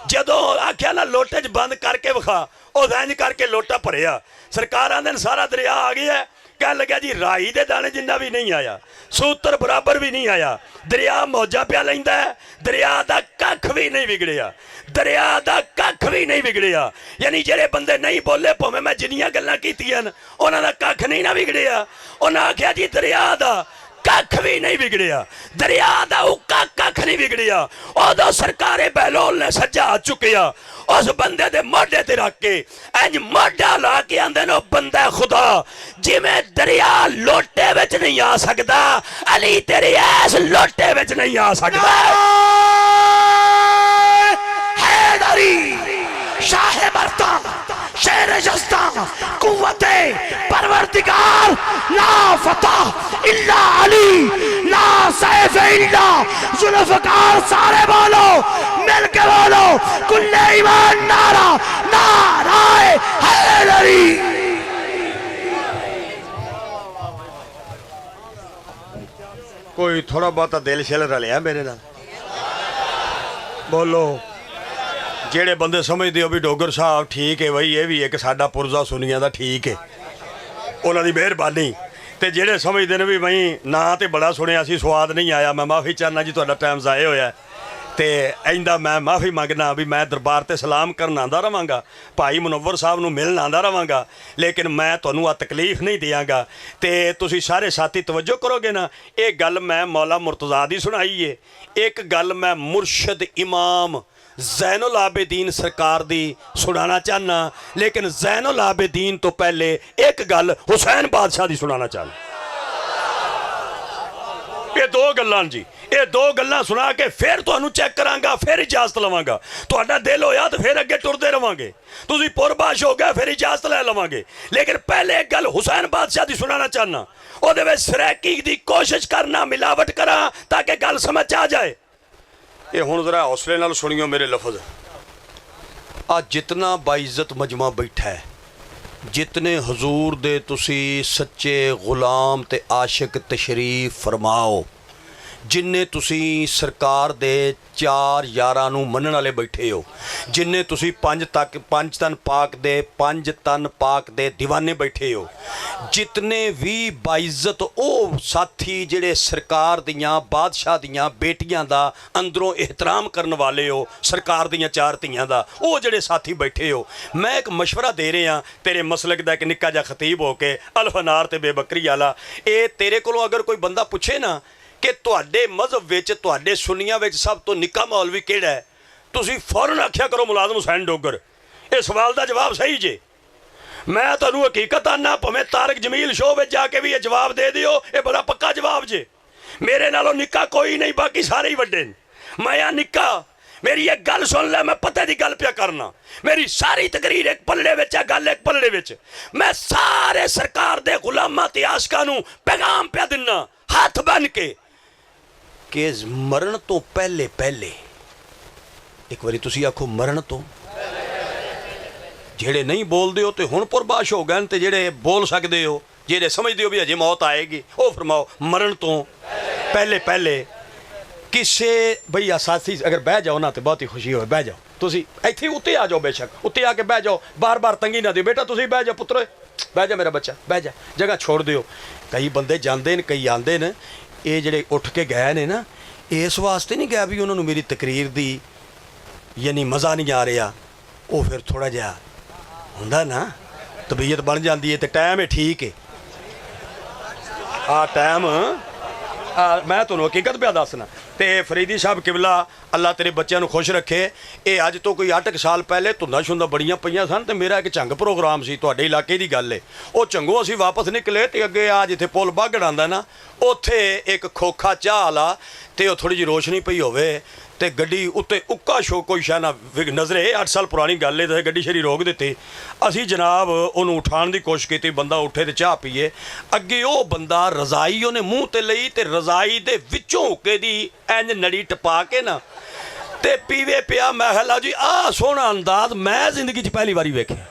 जदों आख्या ना लोटे च बंद करके विखा, उस इंज करके लोटा भरिया। सरकार आंदे सारा दरिया आ गया है। कह लग्या जी राई दे दाने जिन्ना भी नहीं आया, सूत्र बराबर भी नहीं आया। दरिया मौजा पिया लैंदा है, दरिया दा कख भी नहीं बिगड़िया, दरिया दा कख भी नहीं बिगड़िया। यानी जेड़े बंदे नहीं बोले भावें मैं जिन्नियां गल्लां कीतियां उन्हां दा कख नहीं ना बिगड़िया। उन्हां आख्या जी दरिया दा कख भी नहीं बिगड़िया, दरिया दा उक्का कख नहीं बिगड़िया। उदों सरकारे बहलोल ने सज्जा हाथ चुकिया, उस बंदे दे मोढे ते रख के इंज मोढा ला के आंदे ने बंदा खुदा जिवें दरिया लोटे विच नहीं आ सकदा, अली तेरे इस लोटे विच नहीं आ सकदा। हैदरी शाह मर्ता शेर जस्ता कुव्वते परवरदिगार, ला फतह इल्ला अली, ला सैफ इल्ला जुल्फकार। सारे बोलो मिल के बोलो कुल्ले ईमान नारा, नाराए हैदरी। कोई थोड़ा बहुत दिल शिल रलिया मेरे नाल? बोलो जेड़े बंदे समझते हो भी डोगर साहब ठीक है, बई ये भी एक साडा पुरजा सुनिया दा ठीक है, उन्हों की मेहरबानी। तो जेड़े समझते हैं भी बई ना तो बड़ा सुनिया सी, स्वाद नहीं आया, मैं माफ़ी चाहना जी तुहाडा टाइम ज़ाया होया। तो इंदा मैं माफ़ी मंगना भी मैं दरबार ते सलाम करन आंदा रवांगा, भाई मुनव्वर साहब नूं मिलन आंदा रवांगा, लेकिन मैं तुहानूं आ तकलीफ नहीं देंगा। तो तुसीं सारे साथी तवज्जो करोगे ना, ये गल मैं मौला मुर्तज़ा दी सुनाई है, एक गल मैं मुर्शद इमाम ज़ैनुल आबिदीन सरकार दी सुनाना चाहना, लेकिन ज़ैनुल आबिदीन तो पहले एक गल हुसैन बादशाह दी सुनाना चाहना। ਇਹ ਦੋ ਗੱਲਾਂ ਜੀ, ਇਹ ਦੋ ਗੱਲਾਂ ਸੁਣਾ ਕੇ ਫਿਰ ਤੁਹਾਨੂੰ ਚੈੱਕ ਕਰਾਂਗਾ, ਫਿਰ ਇਜਾਜ਼ਤ ਲਵਾਂਗਾ। ਤੁਹਾਡਾ ਦਿਲ ਹੋਇਆ ਤਾਂ ਫਿਰ ਅੱਗੇ ਟੁਰਦੇ ਰਵਾਂਗੇ। ਤੁਸੀਂ ਪੁਰਬਾਸ਼ ਹੋ ਗਏ ਫਿਰ ਇਜਾਜ਼ਤ ਲੈ ਲਵਾਂਗੇ। ਲੇਕਿਨ ਪਹਿਲੇ ਇੱਕ ਗੱਲ ਹੁਸੈਨ ਬਾਦਸ਼ਾਹ ਦੀ ਸੁਣਾਉਣਾ ਚਾਹਨਾ, ਉਹਦੇ ਵਿੱਚ ਸਰੈਕੀ ਦੀ ਕੋਸ਼ਿਸ਼ ਕਰਨਾ, ਮਿਲਾਵਟ ਕਰਾਂ ਤਾਂ ਕਿ ਗੱਲ ਸਮਝ ਆ ਜਾਏ। ਇਹ ਹੁਣ ਜ਼ਰਾ ਹੌਸਲੇ ਨਾਲ ਸੁਣਿਓ ਮੇਰੇ ਲਫ਼ਜ਼। ਆ ਜਿਤਨਾ ਬਾਇਜ਼ਤ ਮਜਮਾ ਬੈਠਾ ਹੈ, जितने हजूर दे तुसी सच्चे गुलाम ते आशिक तशरीफ फरमाओ, जिन्ने तुसी सरकार दे 4 यारां नूं मनण वाले बैठे हो, जिन्ने तुसी 5 तन पाक दे 5 तन पाक दे दीवाने बैठे हो, जितने भी बाइज्जत ओ साथी जिहड़े सरकार दियां बादशाह दियां बेटियां दा अंदरों एहतराम करन वाले हो, सरकार दियां 4 धीआं दा ओ जिहड़े साथी बैठे हो, मैं एक मशवरा दे रहा तेरे मसलक दा एक निक्का जिहा खतीब हो के अल्फनार ते बेबकरी वाला। ये तेरे कोलों अगर कोई बंदा पूछे ना कि तुहाडे मजहब विच तुहाडे सुन्नियां विच सब तो निक्का मौलवी किहड़ा है, तुसीं फौरन आख्या करो मुलाजम हुसैन डोगर। इस सवाल का जवाब सही जे। मैं तुहानूं हकीकत आना, भावें तारक जमील शो में जाके भी ये जवाब दे दिओ, ये बड़ा पक्का जवाब जे। मेरे नालों निक्का कोई नहीं, बाकी सारे ही वड्डे ने। मैं आ निक्का, मेरी एक गल सुन ले, मैं पते की गल पिया करना। मेरी सारी तकरीर एक पल्ले विच है, गल एक पल्ले विच। मैं सारे सरकार दे गुलामां ते आशिकां नूं पैगाम पिया दिना हाथ बन के कि मरण तो पहले पहले, एक बारी तुसी आखो मरण तो, जेड़े नहीं बोलते हो तो हुण पुरबाश हो गए, तो जेड़े बोल सकते हो, जेड़े समझते हो भी अजे मौत आएगी, वो फरमाओ मरण तो पहले पहले किसे भैया साथी अगर बह जाओ ना तो बहुत ही खुशी हो, बह जाओ तुसी इत्थे उत्ते आ जाओ, बेशक उत्ते आके बह जाओ, बार बार तंगी ना दिओ, बेटा तुसी बह जाओ पुत्र, बह जा मेरा बच्चा, बह जा, जगह छोड़ दिओ। कई बंदे जाते हैं, कई आते हैं, ये ਜਿਹੜੇ ਉੱਠ ਕੇ ਗਏ ਨੇ ਨਾ, ਇਸ ਵਾਸਤੇ ਨਹੀਂ ਗਿਆ ਵੀ ਉਹਨਾਂ ਨੂੰ ਮੇਰੀ ਤਕਰੀਰ ਦੀ ਯਾਨੀ ਮਜ਼ਾ ਨਹੀਂ ਆ ਰਿਹਾ। ਉਹ ਫਿਰ ਥੋੜਾ ਜਿਹਾ ਹੁੰਦਾ ਨਾ, ਤਬੀਅਤ ਬਣ ਜਾਂਦੀ ਹੈ ਤੇ ਟਾਈਮ ਹੈ ਠੀਕ ਹੈ। ਆ ਟਾਈਮ ਮੈਂ ਤੁਹਾਨੂੰ ਹਕੀਕਤ ਪਿਆ ਦੱਸਣਾ। ਤੇ ਫਰੀਦੀ ਸਾਹਿਬ ਕਿਬਲਾ ਅੱਲਾ ਤੇਰੇ ਬੱਚਿਆਂ ਨੂੰ ਖੁਸ਼ ਰੱਖੇ। ਇਹ ਅੱਜ ਤੋਂ ਕੋਈ 8 ਸਾਲ ਪਹਿਲੇ ਧੁੰਦਾਂ ਸ਼ੁੰਦਾਂ ਬੜੀਆਂ ਪਈਆਂ ਸਨ ਤੇ ਮੇਰਾ ਇੱਕ ਝੰਗ ਪ੍ਰੋਗਰਾਮ ਸੀ, ਤੁਹਾਡੇ ਇਲਾਕੇ ਦੀ ਗੱਲ ਹੈ। ਉਹ ਝੰਗੋਂ ਅਸੀਂ ਵਾਪਸ ਨਿਕਲੇ ਤੇ ਅੱਗੇ ਆ ਜਿੱਥੇ ਪੁਲ ਬਾਗੜ ਆਉਂਦਾ ਨਾ, ਉੱਥੇ ਇੱਕ ਖੋਖਾ ਚਾਹ ਵਾਲਾ ਤੇ ਉਹ ਥੋੜੀ ਜਿਹੀ ਰੋਸ਼ਨੀ ਪਈ ਹੋਵੇ ਤੇ ਗੱਡੀ ਉੱਤੇ ਉੱਕਾ ਸ਼ੋ ਕੋਈ ਸ਼ਾ ਨਾ ਨਜ਼ਰੇ। 8 ਸਾਲ ਪੁਰਾਣੀ ਗੱਲ ਹੈ ਤੇ ਗੱਡੀ ਸ਼ਰੀ ਰੋਕ ਦਿੱਤੀ। ਅਸੀਂ ਜਨਾਬ ਉਹਨੂੰ ਉਠਾਉਣ ਦੀ ਕੋਸ਼ਿਸ਼ ਕੀਤੀ, ਬੰਦਾ ਉੱਠੇ ਤੇ ਚਾਹ ਪੀਏ। ਅੱਗੇ ਉਹ ਬੰਦਾ ਰਜ਼ਾਈ ਉਹਨੇ ਮੂੰਹ ਤੇ ਲਈ ਤੇ ਰਜ਼ਾਈ ਦੇ ਵਿੱਚੋਂ ਹੁੱਕੇ ਦੀ ਇੰਜ ਨੜੀ ਟਪਾ ਕੇ ਨਾ ਤੇ ਪੀਵੇ ਪਿਆ। ਮੈਂ ਕਿਹਾ ਲਓ ਜੀ ਆਹ ਸੋਹਣਾ ਅੰਦਾਜ਼ ਮੈਂ ਜ਼ਿੰਦਗੀ 'ਚ ਪਹਿਲੀ ਵਾਰੀ ਵੇਖਿਆ।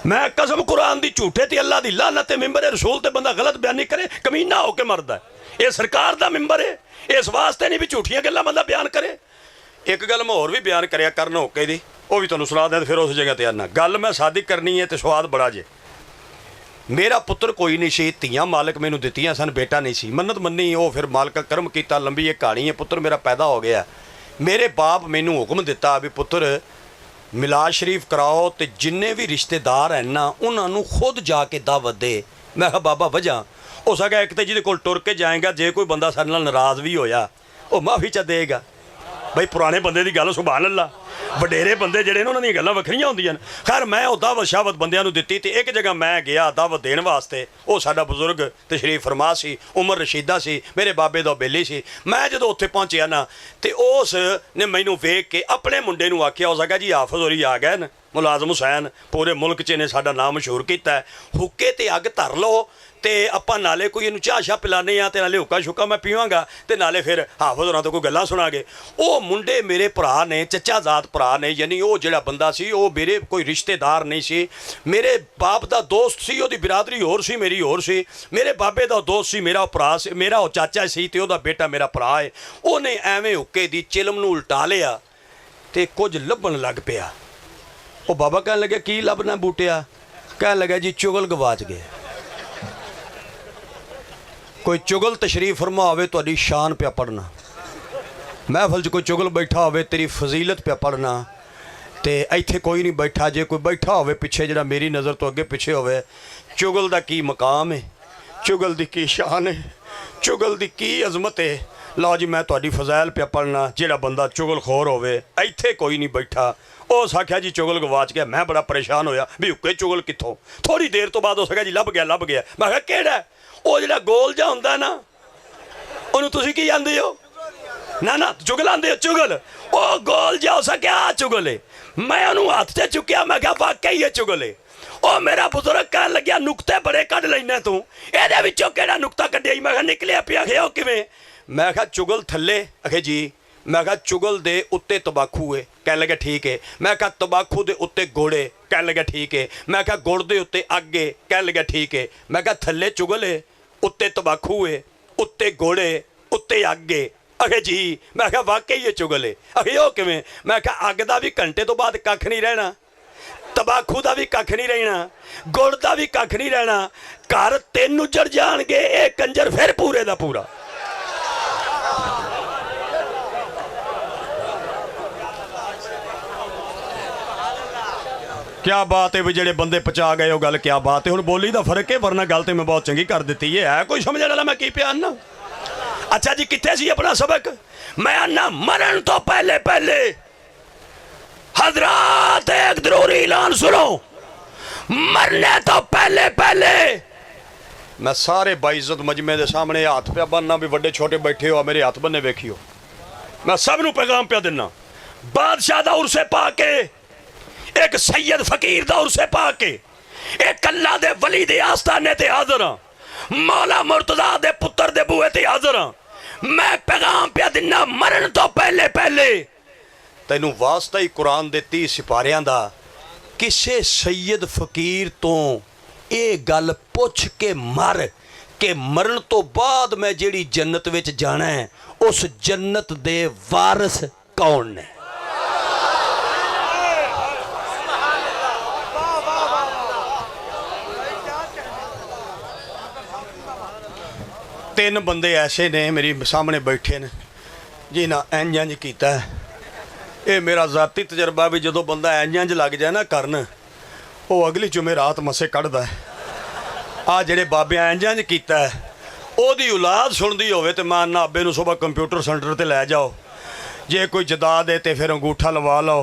ਮੈਂ ਕਸਮ ਕੁਰਾਨ ਦੀ ਝੂਠੇ ਤੇ ਅੱਲਾ ਦੀ ਲਾਨਤ ਤੇ ਮਿੰਬਰ रसूल ਤੇ ਬੰਦਾ गलत बयानी करे कमीना हो के मरदा है। ये सरकार दा मिंबर है, इस वास्ते नहीं भी झूठियां गल्लां बंदा बयान करे। एक गल मैं होर भी बयान करिया करन होके दी, वो भी तुहानूं सुना दें फिर उस जगह ते आना। गल मैं सादिक करनी है तो स्वाद बड़ा जे। मेरा पुत्र कोई नहीं सी, धीआं मालिक मैनूं दित्तियां सन, बेटा नहीं सी। मन्नत मन्नी, वो फिर मालिक कर्म कीता, लंबी एक कहानी है। पुत्र मेरा पैदा हो गया। मेरे बाप मैनूं हुक्म दिता भी पुत्र मिलाद शरीफ कराओ तो जिन्ने भी रिश्तेदार हैं ना उन्होंने खुद जाके दावत दे। मैं कहा बाबा वजह हो सका एक तो जिहदे कोल टुर के जाएगा, जे कोई बंदा साडे नाल नाराज़ भी होया वो माफ़ी च देगा। भाई पुराने बंदे की गल सुभान अल्लाह, वडेरे बंदे जिहड़े ने उन्हां दी गल्लां वखरियां होंदियां ने। खैर मैं वो दावत शावत बंदियां नूं दित्ती ते एक जगह मैं गया दावत देण वास्ते। वो साडा बुजुर्ग तशरीफ फरमा सी, उमर रशीदा सी, मेरे बाबे दा बेली सी। मैं जदों उत्थे पहुंचिया ना ते उस ने मैनूं वेख के अपने मुंडे नूं आखिया, हो सका जी हाफिज़ होरी आ गए न, मुलाजम हुसैन पूरे मुल्क च इन्हें साडा नाम मशहूर किया है। हुक्के ते अग धर लो तो आपां नाले कोई इनू चाह शाह पिलाने आ ते नाले हुक्का शुक्का मैं पीवांगा ते नाले फिर हाफिज़ होरां तो कोई गल्लां सुणांगे। वो मुंडे मेरे भरा ने, चचा जात भरा ने, यानी वो जिहड़ा बंदा सी वो मेरे कोई रिश्तेदार नहीं सी। मेरे बाप दा दोस्त सी, ओदी बिरादरी होर सी, मेरी होर सी। मेरे बाबे दा दोस्त सी, मेरा भरा सी, मेरा वो चाचा सी ते ओदा बेटा मेरा भरा है। उहने एवें हुक्के दी चिलम नूं उल्टा लिया ते कुछ लभण लग पिया। वो बाबा कहने लगे की लभना बूटिया? कह लगे जी चुगल गवाच गए। कोई चुगल तशरीफ फरमा होवे तुहाडी शान पिया पढ़ना, महफल च कोई चुगल बैठा होवे तेरी फजीलत पिया पढ़ना, ते इत्थे कोई नहीं बैठा। जे कोई बैठा होवे पिछे जिहड़ा मेरी नज़र तो अगे पिछे होवे, चुगल दा की मकाम है, चुगल दी की शान है, चुगल दी की अजमत है। लो जी मैं तुहाडी फज़ैल पिया पढ़ना। जिहड़ा बंदा चुगल खोर होवे इत्थे कोई नहीं बैठा। उस आख्या जी चुगल गवाच गया। मैं बड़ा परेशान होया भी हुक्के चुगल कित्थों। थोड़ी देर तो बाद हो सका जी लभ गया लभ गया। मैं कहा केड़ा? वो जिहड़ा गोल जा हुंदा ना ਉਹਨੂੰ ਤੁਸੀਂ ਕੀ ਆਂਦੇ ਹੋ? ਨਾ ਚੁਗਲ ਆਂਦੇ ਹੋ, ਚੁਗਲ। ਉਹ ਗੋਲ ਜਾ ਹੋ ਸਕਿਆ ਚੁਗਲ ਹੈ। ਮੈਂ ਉਹਨੂੰ ਹੱਥ 'ਚ ਚੁੱਕਿਆ, ਮੈਂ ਕਿਹਾ ਵਾਕਈ ਇਹ ਚੁਗਲ ਹੈ। ਉਹ ਮੇਰਾ ਬਜ਼ੁਰਗ ਕਹਿਣ ਲੱਗਿਆ ਨੁਕਤੇ ਬੜੇ ਕੱਢ ਲੈਣਾ ਤੂੰ, ਇਹਦੇ ਵਿੱਚੋਂ ਕਿਹੜਾ ਨੁਕਤਾ ਕੱਢਿਆ? ਮੈਂ ਕਿਹਾ ਨਿਕਲਿਆ ਪਿਆ। ਆਖਿਆ ਉਹ ਕਿਵੇਂ? ਮੈਂ ਕਿਹਾ ਚੁਗਲ ਥੱਲੇ। ਆਖੇ ਜੀ। ਮੈਂ ਕਿਹਾ ਚੁਗਲ ਦੇ ਉੱਤੇ ਤੰਬਾਕੂ ਹੈ। ਕਹਿਣ ਲੱਗਾ ਠੀਕ ਹੈ। ਮੈਂ ਕਿਹਾ ਤੰਬਾਕੂ ਦੇ ਉੱਤੇ ਗੋੜੇ। ਕਹਿਣ ਲੱਗਾ ਠੀਕ ਹੈ। ਮੈਂ ਕਿਹਾ ਗੁੜ ਦੇ ਉੱਤੇ ਅੱਗ ਹੈ। ਕਹਿਣ ਲੱਗਾ ਠੀਕ ਹੈ। ਮੈਂ ਕਿਹਾ ਥੱਲੇ ਚੁਗਲ ਹੈ, ਉੱਤੇ ਤੰਬਾਕੂ ਹੈ, ਉੱਤੇ ਗੋੜੇ, ਉੱਤੇ ਅੱਗ ਹੈ। ਆਖੇ ਜੀ। ਮੈਂ ਕਿਹਾ ਵਾਕਈ ਇਹ ਚੁਗਲ ਹੈ। ਆਖੇ ਉਹ ਕਿਵੇਂ? ਮੈਂ ਕਿਹਾ ਅੱਗ ਦਾ ਵੀ ਘੰਟੇ ਤੋਂ ਬਾਅਦ ਕੱਖ ਨਹੀਂ ਰਹਿਣਾ, ਤੰਬਾਕੂ ਦਾ ਵੀ ਕੱਖ ਨਹੀਂ ਰਹਿਣਾ, ਗੁੜ ਦਾ ਵੀ ਕੱਖ ਨਹੀਂ ਰਹਿਣਾ, ਘਰ 3 ਉੱਜੜ ਜਾਣਗੇ। ਇਹ ਕੰਜਰ ਫਿਰ ਪੂਰੇ ਦਾ ਪੂਰਾ। क्या बात है भी जेडे बंदे पचा गए हो गल, क्या बात है। हुण बोली दा फर्क है, वरना गल तो मैं बहुत चंगी कर दी है कोई समझने वाला मैं की पे आना। अच्छा जी कित्थे सी अपना सबक? मैं आना मरण तो पहले पहले हजरात एक जरूरी ऐलान सुनो, मरने तो पहले पहले। मैं सारे बाइज्जत मजमे के सामने हाथ पे बनना, भी बड़े छोटे बैठे हो मेरे हाथ बन्ने वेखियो। मैं सब नूं पैगाम पे देना, बादशाह दा उर्से पाके, एक सैयद फकीर दा उर्से पाके, एक अल्लाह दे वली दे आस्थाने ते हाज़र हां, मौला मुर्तज़ा दे पुत्र दे बूहे ते हाज़र हां। मैं पैगाम पे देना मरण तो पहले पहले तैनू वास्ता ही कुरान दे 30 सिपारियां दा, किसे सैयद फकीर तो ये गल पुछ के मर के मरण तो बाद मैं जेड़ी जन्नत विच जाना है, उस जन्नत दे वारिस कौन ने? तीन बंदे ऐसे ने मेरे सामने बैठे ने जिन्हें इंज इंज किया। ये मेरा जाती तजर्बा भी जो बंदा इंज इंज लग जाए ना करन, वो अगली जुमेरात मसे कढ़दा है। आ जेड़े बाबे इंज इंज किया ओदी औलाद सुनदी होवे ते मैं ना अब्बे नूं सुबह कंप्यूटर सेंटर ते लै जाओ, जे कोई जदा दे ते फिर अंगूठा लवा लो,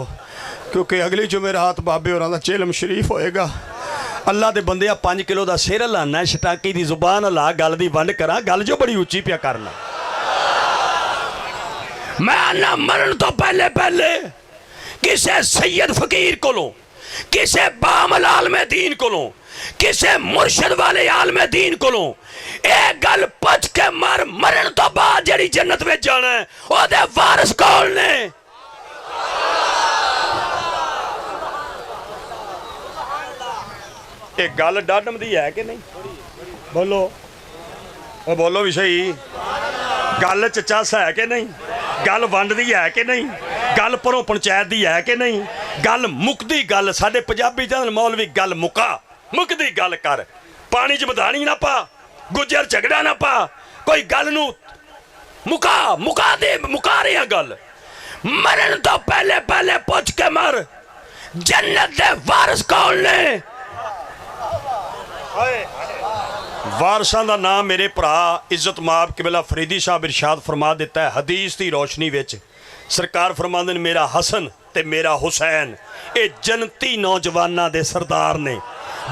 क्योंकि अगली जुमेरात बाबे होरां दा चिलम शरीफ होएगा। अल्लाह दे बंदे 5 किलो का सिर हलाना, शटाकी की जुबान हला, गल की वंड करा, गल जो बड़ी उच्ची पिया करना। मैं ना मरण तो पहले पहले किसे सैयद फकीर कोलों, किसे बामल आलमे दीन कोलों, किसे मुर्शद वाले आलमे दीन कोलों एक गल पुछ के मर, मरण तो बाद जेड़ी जन्नत में जाना है ओदे वारिस कौन ने? एक गल डाडम दी है कि नहीं? बोलो बोलो भी सही। गल च चस है कि नहीं? गल वंड दी है कि नहीं? गल परों पंचायत दी है कि नहीं? गल मुकदी गल साडे पंजाबी च मौलवी गल मुका, मुकदी गल कर, पानी च मधानी ना पा, गुजर झगड़ा ना पा, कोई गल नू मुका मुका दे, मुका रहे हैं गल। मरण तो पहले पहले पुछ के मर, जन्नत दे वारिस कौन ने? वारसां दा नाम मेरे भरा इज्जत माब किबला फरीदी साहब इरशाद फरमा देता है हदीस की रोशनी विच। सरकार फरमांदे ने मेरा हसन ते मेरा हुसैन ये जन्नती नौजवानां दे सरदार ने,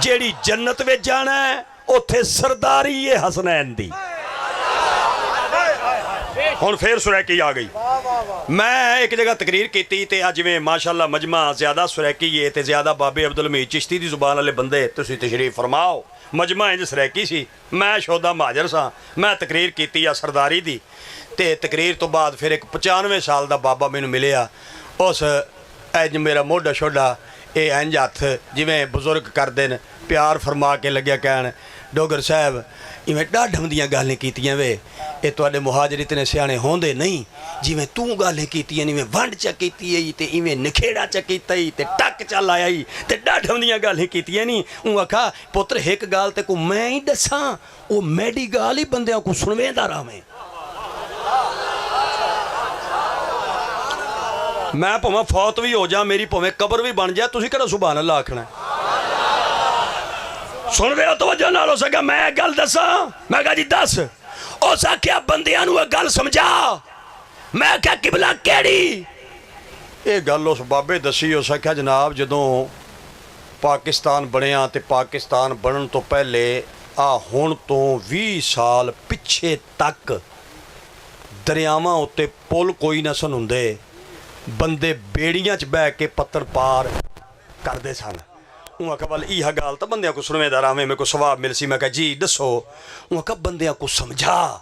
जेड़ी जन्नत विच जाना है उत्थे सरदारी है हसनैन दी। हुण फिर सुरैकी आ गई। मैं एक जगह तकरीर की ते जिवें माशाअल्लाह मजमा ज़्यादा सुरैकी है ते ज़्यादा बाबे अब्दुल हमीद चिश्ती की जुबान वाले बंदे तुसीं तशरीफ फरमाओ। मजमा इंज सरैकी सी, मैं शोदा महाजर सा, मैं तकरीर की सरदारी दी ते तकरीर तो बाद फिर एक 95 साल का बाबा मैनू मिलिया। उस इंज मेरा मोढा शोडा ये इंज हथ जिवें बुजुर्ग करते हैं प्यार फरमा के लग्या कहन डोगर साहब इवें डाढम दियां गल्लां कीतियां वे, ये तुहाडे मुहाजिर इतने सियाणे होंदे नहीं, जिवें तू गल्लां कीतियां इवें वंड च कीती आई ते इवें नखेड़ा च कीता ही ते टक चल आया ही ते डाढम दियां गल्लां कीतियां नहीं। ऊँ आखा पुत्र एक गल ते को मैं ही दसां, वो मैडी गाल ही बंदियां को सुनवेंदा रहां। मैं भावें फौत भी हो जा, मेरी भावें कबर भी बन जाए, तुसीं किहड़ा सुभान अल्लाह आखना? सुन रहे हो तवज्जो नाल? हो सका मैं गल दसा? मैं कहा जी दस। उस आख्या बंदियां नूं गल समझा। मैं क्या किबला केड़ी? ये गल उस बाबे दसी। उस आख्या जनाब जदों पाकिस्तान बनिया ते पाकिस्तान बनन तो पहले आ हुण तो 20 साल पिछे तक ਦਰਿਆਵਾਂ ਉੱਤੇ ਪੁਲ ਕੋਈ ਨਾ ਸਨ ਹੁੰਦੇ, ਬੰਦੇ ਬੇੜੀਆਂ 'ਚ ਬਹਿ ਕੇ ਪੱਤਰ ਪਾਰ ਕਰਦੇ ਸਨ। ਉਹ ਆਖਿਆ ਵੱਲ ਇਹ ਗੱਲ ਤਾਂ ਬੰਦਿਆਂ ਕੋ ਸੁਣਵੇਦਾਰ ਆਵੇਂ ਮੇਰੇ ਕੋ ਸਵਾਬ ਮਿਲ ਸੀ। ਮੈਂ ਕਿਹਾ ਜੀ ਦੱਸੋ। ਉਹ ਆਖਿਆ ਬੰਦਿਆਂ ਕੋ ਸਮਝਾ,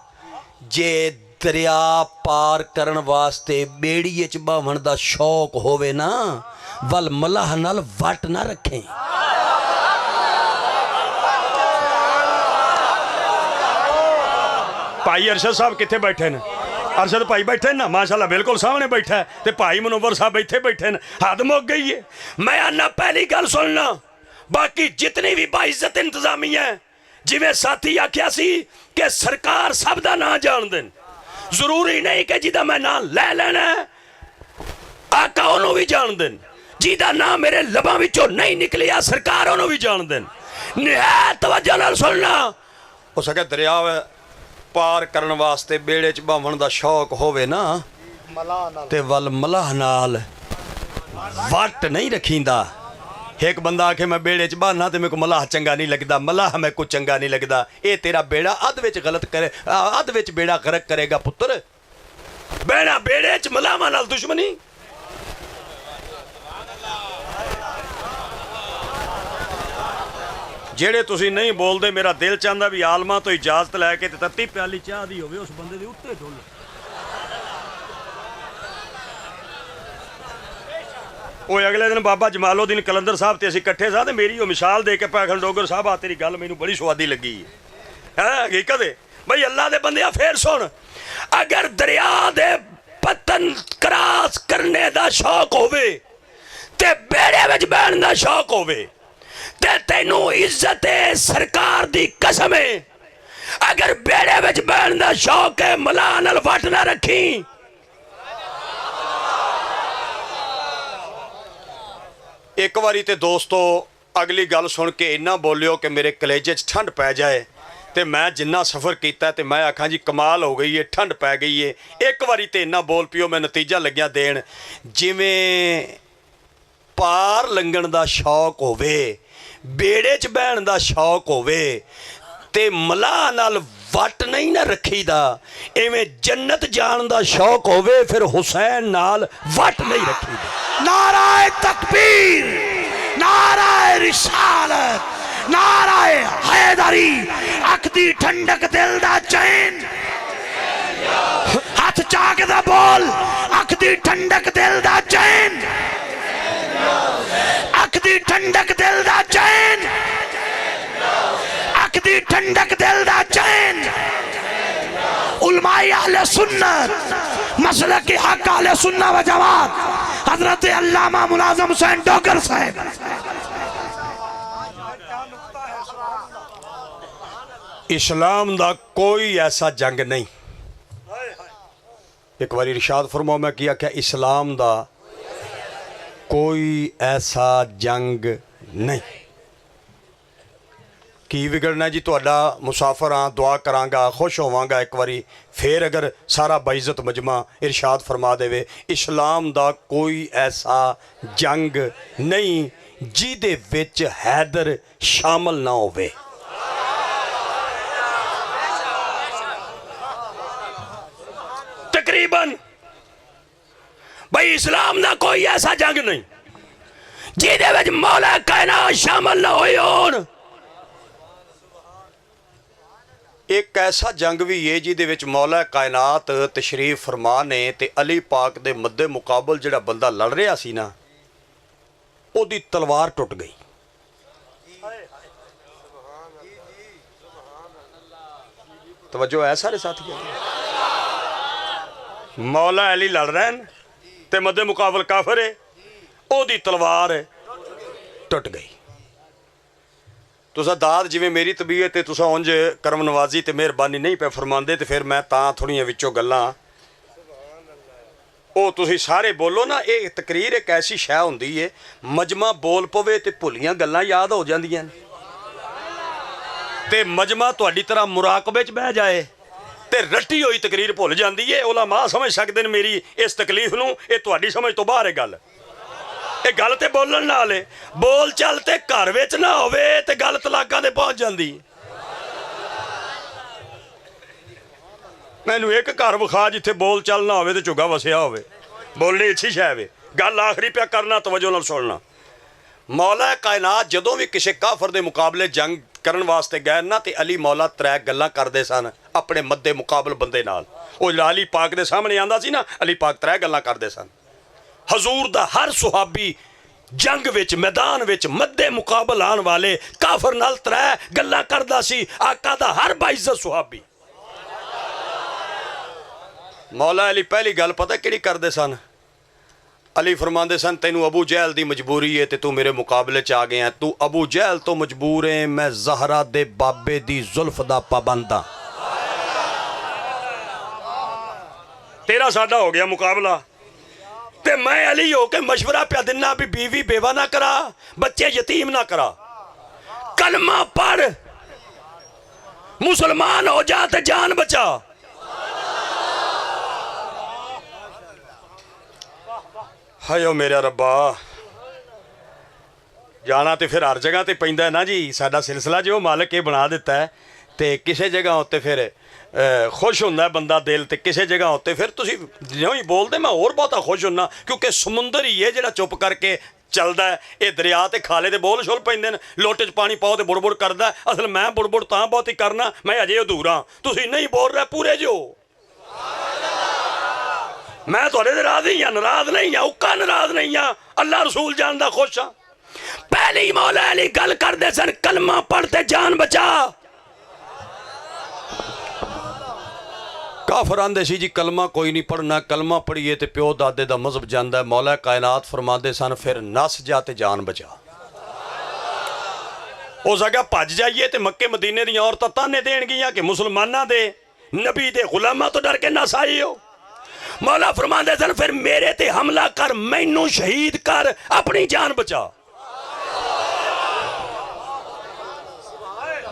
ਜੇ ਦਰਿਆ ਪਾਰ ਕਰਨ ਵਾਸਤੇ ਬੇੜੀਏ 'ਚ ਬਾਵਣ ਦਾ ਸ਼ੌਕ ਹੋਵੇ ਨਾ, ਵੱਲ ਮਲਾਹ ਨਾਲ ਵੱਟ ਨਾ ਰੱਖੇ। ਭਾਈ ਅਰਸ਼ਦ ਸਾਹਿਬ ਕਿੱਥੇ ਬੈਠੇ ਨੇ? ਅਰਸ਼ਦ ਭਾਈ ਬੈਠੇ ਨਾ, ਮਾਸ਼ਾਅੱਲਾ ਬਿਲਕੁਲ ਸਾਹਮਣੇ ਬੈਠਾ ਹੈ। ਤੇ ਭਾਈ ਮਨੋਵਰ ਸਾਹਿਬ ਇੱਥੇ ਬੈਠੇ ਨੇ। ਹੱਦ ਮੁੱਕ ਗਈ ਹੈ। ਮੈਂ ਆਨਾ ਪਹਿਲੀ ਗੱਲ ਸੁਣਨਾ, ਬਾਕੀ ਜਿਤਨੀ ਵੀ ਬਾਇਜ਼ਤ ਇੰਤਜ਼ਾਮੀਆ ਹੈ, ਜਿਵੇਂ ਸਾਥੀ ਆਖਿਆ ਸੀ ਕਿ ਸਰਕਾਰ ਸਭ ਦਾ ਨਾਂ ਜਾਣਦੇ, ਜ਼ਰੂਰੀ ਨਹੀਂ ਕਿ ਜਿਹਦਾ ਮੈਂ ਨਾਂ ਲੈ ਲੈਣਾ ਆਕਾ ਉਹਨੂੰ ਵੀ ਜਾਣਦੇ, ਜਿਹਦਾ ਨਾਂ ਮੇਰੇ ਲਬਾਂ ਵਿੱਚੋਂ ਨਹੀਂ ਨਿਕਲਿਆ ਸਰਕਾਰ ਉਹਨੂੰ ਵੀ ਜਾਣਦੇ। ਨਿਹਾਇਤ ਤਵੱਜੋ ਨਾਲ ਸੁਣਨਾ। ਹੋ ਸਕੇ ਦਰਿਆ ਪਾਰ ਕਰਨ ਵਾਸਤੇ ਬੇੜੇ 'ਚ ਬਾਵਣ ਦਾ ਸ਼ੌਕ ਹੋਵੇ ਨਾ, ਤੇ ਵੱਲ ਮਲਾਹ ਨਾਲ ਵੱਟ ਨਹੀਂ ਰੱਖੀਂਦਾ। ਇੱਕ ਬੰਦਾ ਆਖੇ ਮੈਂ ਬੇੜੇ 'ਚ ਬਾਨਾ ਤੇ ਮੇਰੇ ਕੋ ਮਲਾਹ ਚੰਗਾ ਨਹੀਂ ਲੱਗਦਾ, ਮਲਾਹ ਮੇਰੇ ਕੋ ਚੰਗਾ ਨਹੀਂ ਲੱਗਦਾ, ਇਹ ਤੇਰਾ ਬੇੜਾ ਅੱਧ ਵਿੱਚ ਗਲਤ करे, ਅੱਧ ਵਿੱਚ ਬੇੜਾ ਗਰਕ ਕਰੇਗਾ ਪੁੱਤਰ। ਬਹਿਣਾ ਬੇੜੇ 'ਚ ਮਲਾਹਾਂ ਨਾਲ ਦੁਸ਼ਮਣੀ। ਜਿਹੜੇ ਤੁਸੀਂ ਨਹੀਂ ਬੋਲਦੇ, ਮੇਰਾ ਦਿਲ ਚਾਹੁੰਦਾ ਵੀ ਆਲਮਾਂ ਤੋਂ ਇਜਾਜ਼ਤ ਲੈ ਕੇ ਤੇ ਤੱਤੀ ਪਿਆਲੀ ਚਾਹ ਦੀ ਹੋਵੇ, ਉਸ ਬੰਦੇ ਦੇ ਉੱਤੇ ਡੁੱਲ। ਉਹ ਅਗਲੇ ਦਿਨ ਬਾਬਾ ਜਮਾਲਉਦੀਨ ਕਲੰਦਰ ਸਾਹਿਬ ਤੇ ਅਸੀਂ ਇਕੱਠੇ ਸਾਂ ਤੇ ਮੇਰੀ ਉਹ ਮਿਸਾਲ ਦੇ ਕੇ ਪਾਖਲ ਡੋਗਰ ਸਾਹਿਬ ਆ ਤੇਰੀ ਗੱਲ ਮੈਨੂੰ ਬੜੀ ਸਵਾਦੀ ਲੱਗੀ ਹੈ। ਹਕੀਕਤ ਹੈ ਬਈ ਅੱਲਾ ਦੇ ਬੰਦਿਆ। ਫੇਰ ਸੁਣ, ਅਗਰ ਦਰਿਆ ਦੇ ਪਤਨ ਕਰਾਸ ਕਰਨੇ ਦਾ ਸ਼ੌਕ ਹੋਵੇ ਤੇ ਬੇੜੇ ਵਿੱਚ ਬਹਿਣ ਦਾ ਸ਼ੌਕ ਹੋਵੇ ਤੇ ਤੈਨੂੰ ਇੱਜ਼ਤ ਹੈ ਸਰਕਾਰ ਦੀ ਕਸਮ ਹੈ, ਅਗਰ ਬੇੜੇ ਵਿੱਚ ਬਹਿਣ ਦਾ ਸ਼ੌਕ ਹੈ ਮਲਾਹ ਨਾਲ ਵੱਟ ਨਾ ਰੱਖੀ। ਇੱਕ ਵਾਰੀ ਤੇ ਦੋਸਤੋ ਅਗਲੀ ਗੱਲ ਸੁਣ ਕੇ ਇੰਨਾ ਬੋਲਿਓ ਕਿ ਮੇਰੇ ਕਲੇਜੇ 'ਚ ਠੰਡ ਪੈ ਜਾਏ। ਤੇ ਮੈਂ ਜਿੰਨਾ ਸਫ਼ਰ ਕੀਤਾ ਤੇ ਮੈਂ ਆਖਾਂ ਜੀ ਕਮਾਲ ਹੋ ਗਈ ਏ, ਠੰਡ ਪੈ ਗਈ ਏ। ਇੱਕ ਵਾਰੀ ਤੇ ਇੰਨਾ ਬੋਲ ਪਿਓ ਮੈਂ ਨਤੀਜਾ ਲੱਗਿਆ ਦੇਣ, ਜਿਵੇਂ ਪਾਰ ਲੰਘਣ ਦਾ ਸ਼ੌਕ ਹੋਵੇ, ਬੇੜੇ 'ਚ ਬਹਿਣ ਦਾ ਸ਼ੌਕ ਹੋਵੇ ਤੇ ਮਲਾਹ ਨਾਲ ਵੱਟ ਨਹੀਂ ਨਾ ਰੱਖੀਦਾ, ਇਵੇਂ ਜੰਨਤ ਜਾਣ ਦਾ ਸ਼ੌਕ ਹੋਵੇ ਫਿਰ ਹੁਸੈਨ ਨਾਲ ਵੱਟ ਨਹੀਂ ਰੱਖੀਦਾ। नाराए तकबीर, नाराए रिसालत, नाराए हैदरी। अख दी ठंडक दिल दा चैन, हाथ चाक दा बोल। अख दी ठंडक दिल दा चैन, अख दी ठंडक दिल दा चैन, अख दी ठंडक दिल दा चैन। उलमाए अहले सुन्नत, मसलक के हक अहले सुन्नत व जमात, हजरत अल्लामा मुलाज़िम हुसैन डोगर साहब। इस्लाम दा कोई ऐसा जंग नहीं। एक बार इरशाद फरमाओ, मैं किया क्या इस्लाम दा कोई ऐसा जंग नहीं। की विगड़ना जी, तुहाडा मुसाफर हाँ, दुआ करांगा, खुश होवांगा एक बारी फिर अगर सारा बाइज़त मजमा इरशाद फरमा देवे, इस्लाम दा कोई ऐसा जंग नहीं जिहदे विच हैदर शामिल ना होवे। तकरीबन भाई इस्लाम दा कोई ऐसा जंग नहीं जिहदे विच मौला कायनात शामिल ना होए होण। एक ऐसा जंग भी है जिहदे विच मौला कायनात तशरीफ फरमा ने ते अली पाक दे मद्दे मुकाबल जिहड़ा बंदा लड़ रहा सी ना, ओदी तलवार टुट गई। तवज्जो है सारे साथियों। मौला अली लड़ रहे हैं ते मद्दे मुकाबल काफिर है, ओदी तलवार टुट गई। तुसा दाद जिवें मेरी तबीयत है, तुसा उंज करम नवाजी ते मेहरबानी नहीं पे फरमांदे, ते फिर मैं तां थोड़ियां विचों गल्लां ਉਹ ਤੁਸੀਂ ਸਾਰੇ ਬੋਲੋ ਨਾ। ਇਹ ਤਕਰੀਰ ਇੱਕ ਐਸੀ ਸ਼ੈ ਹੁੰਦੀ ਏ, ਮਜਮਾ ਬੋਲ ਪਵੇ ਤੇ ਭੁੱਲੀਆਂ ਗੱਲਾਂ ਯਾਦ ਹੋ ਜਾਂਦੀਆਂ ਨੇ, ਤੇ ਮਜਮਾ ਤੁਹਾਡੀ ਤਰ੍ਹਾਂ ਮੁਰਾਕਬੇ 'ਚ ਬਹਿ ਜਾਏ ਤੇ ਰੱਟੀ ਹੋਈ ਤਕਰੀਰ ਭੁੱਲ ਜਾਂਦੀ ਏ। ਉਲਮਾ ਸਮਝ ਸਕਦੇ ਨੇ ਮੇਰੀ ਇਸ ਤਕਲੀਫ ਨੂੰ, ਇਹ ਤੁਹਾਡੀ ਸਮਝ ਤੋਂ ਬਾਹਰ ਹੈ ਗੱਲ। ਇਹ ਗੱਲ ਤੇ ਬੋਲਣ ਨਾਲ ਏ, ਬੋਲ ਚੱਲ ਤੇ ਘਰ ਵਿੱਚ ਨਾ ਹੋਵੇ ਤੇ ਗੱਲ ਤਲਾਕਾਂ ਤੇ ਪਹੁੰਚ ਜਾਂਦੀ। मैनू एक घर विखा जिथे बोल चलना होवे ते झुग्गा वसिया होवे। बोलनी अच्छी शै वे। गल आखिरी पिया करना, तवज्जो नाल सुनना। मौला कायनात जदों भी किसी काफर दे मुकाबले जंग करन वास्ते गए ना ते अली मौला त्रै गल्लां करदे सन अपने मद्दे मुकाबल बंदे नाल। ओ अली पाक दे सामने आंदा सी ना, अली पाक त्रै गल्लां करदे सन। हजूर दा हर सुहाबी जंग विच मैदान विच मद्दे मुकाबल आने वाले काफर नाल त्रै गल्लां करदा सी। आका दा हर बाइज्जत सुहाबी। मौला अली पहली गल पता किहड़ी करदे सन? अली फरमांदे सन तैनू अबू जहल दी मजबूरी है ते तू मेरे मुकाबले च आ गया। तू अबू जहल तो मजबूर है, मैं ज़हरा दे बाबे दी जुल्फ दा पाबंद हां। तेरा साडा हो गया मुकाबला ते मैं अली हो के मशवरा पिया दिना भी बीवी बेवा ना करा, बच्चे यतीम ना करा, कलमा पढ़, मुसलमान हो जा ते जान बचा। हायो मेरा रब्बा, जाना तो फिर हर जगह तो पैंदा है ना जी। साडा सिलसिला जो मालिक ये बना दिता है तो किसी जगह उत्ते फिर खुश होंदा बंदा दिल, तो किसी जगह उत्ते फिर तुसी जो ही बोलते मैं होर बहुता खुश होना, क्योंकि समुंदर ही है जिहड़ा चुप करके चलदा है। ये दरिया ते खाले दे बोल शुल पैंदे ने, लोटे च पानी पाओ तो बुड़ करदा है। असल मैं बुड़ तां बहुती करना, मैं अजे अधूरा, तुसी नहीं बोल रहे पूरे जो। मैं थोड़े दे राज नहीं हाँ, नाराज नहीं हाँ, उक्का नाराज नहीं हाँ, अल्लाह रसूल जानदा खुश हाँ। पहली मौला अली गल करदे सन कलमा पढ़ते जान बचा। काफर आंदे सी जी कलमा कोई नहीं पढ़ना, कलमा पढ़िए तो प्यो दादे दा मजहब जांदा है। मौला कायनात फरमांदे सन फिर नस जा ते जान बचा। हो सका भज जाइए तो मक्के मदीने दी औरतां ताने देणगियां कि मुसलमानां दे नबी दे गुलामां तो डर के नस आई हो। मौला फरमांदे सन फिर मेरे ते हमला कर, मैनू शहीद कर, अपनी जान बचा।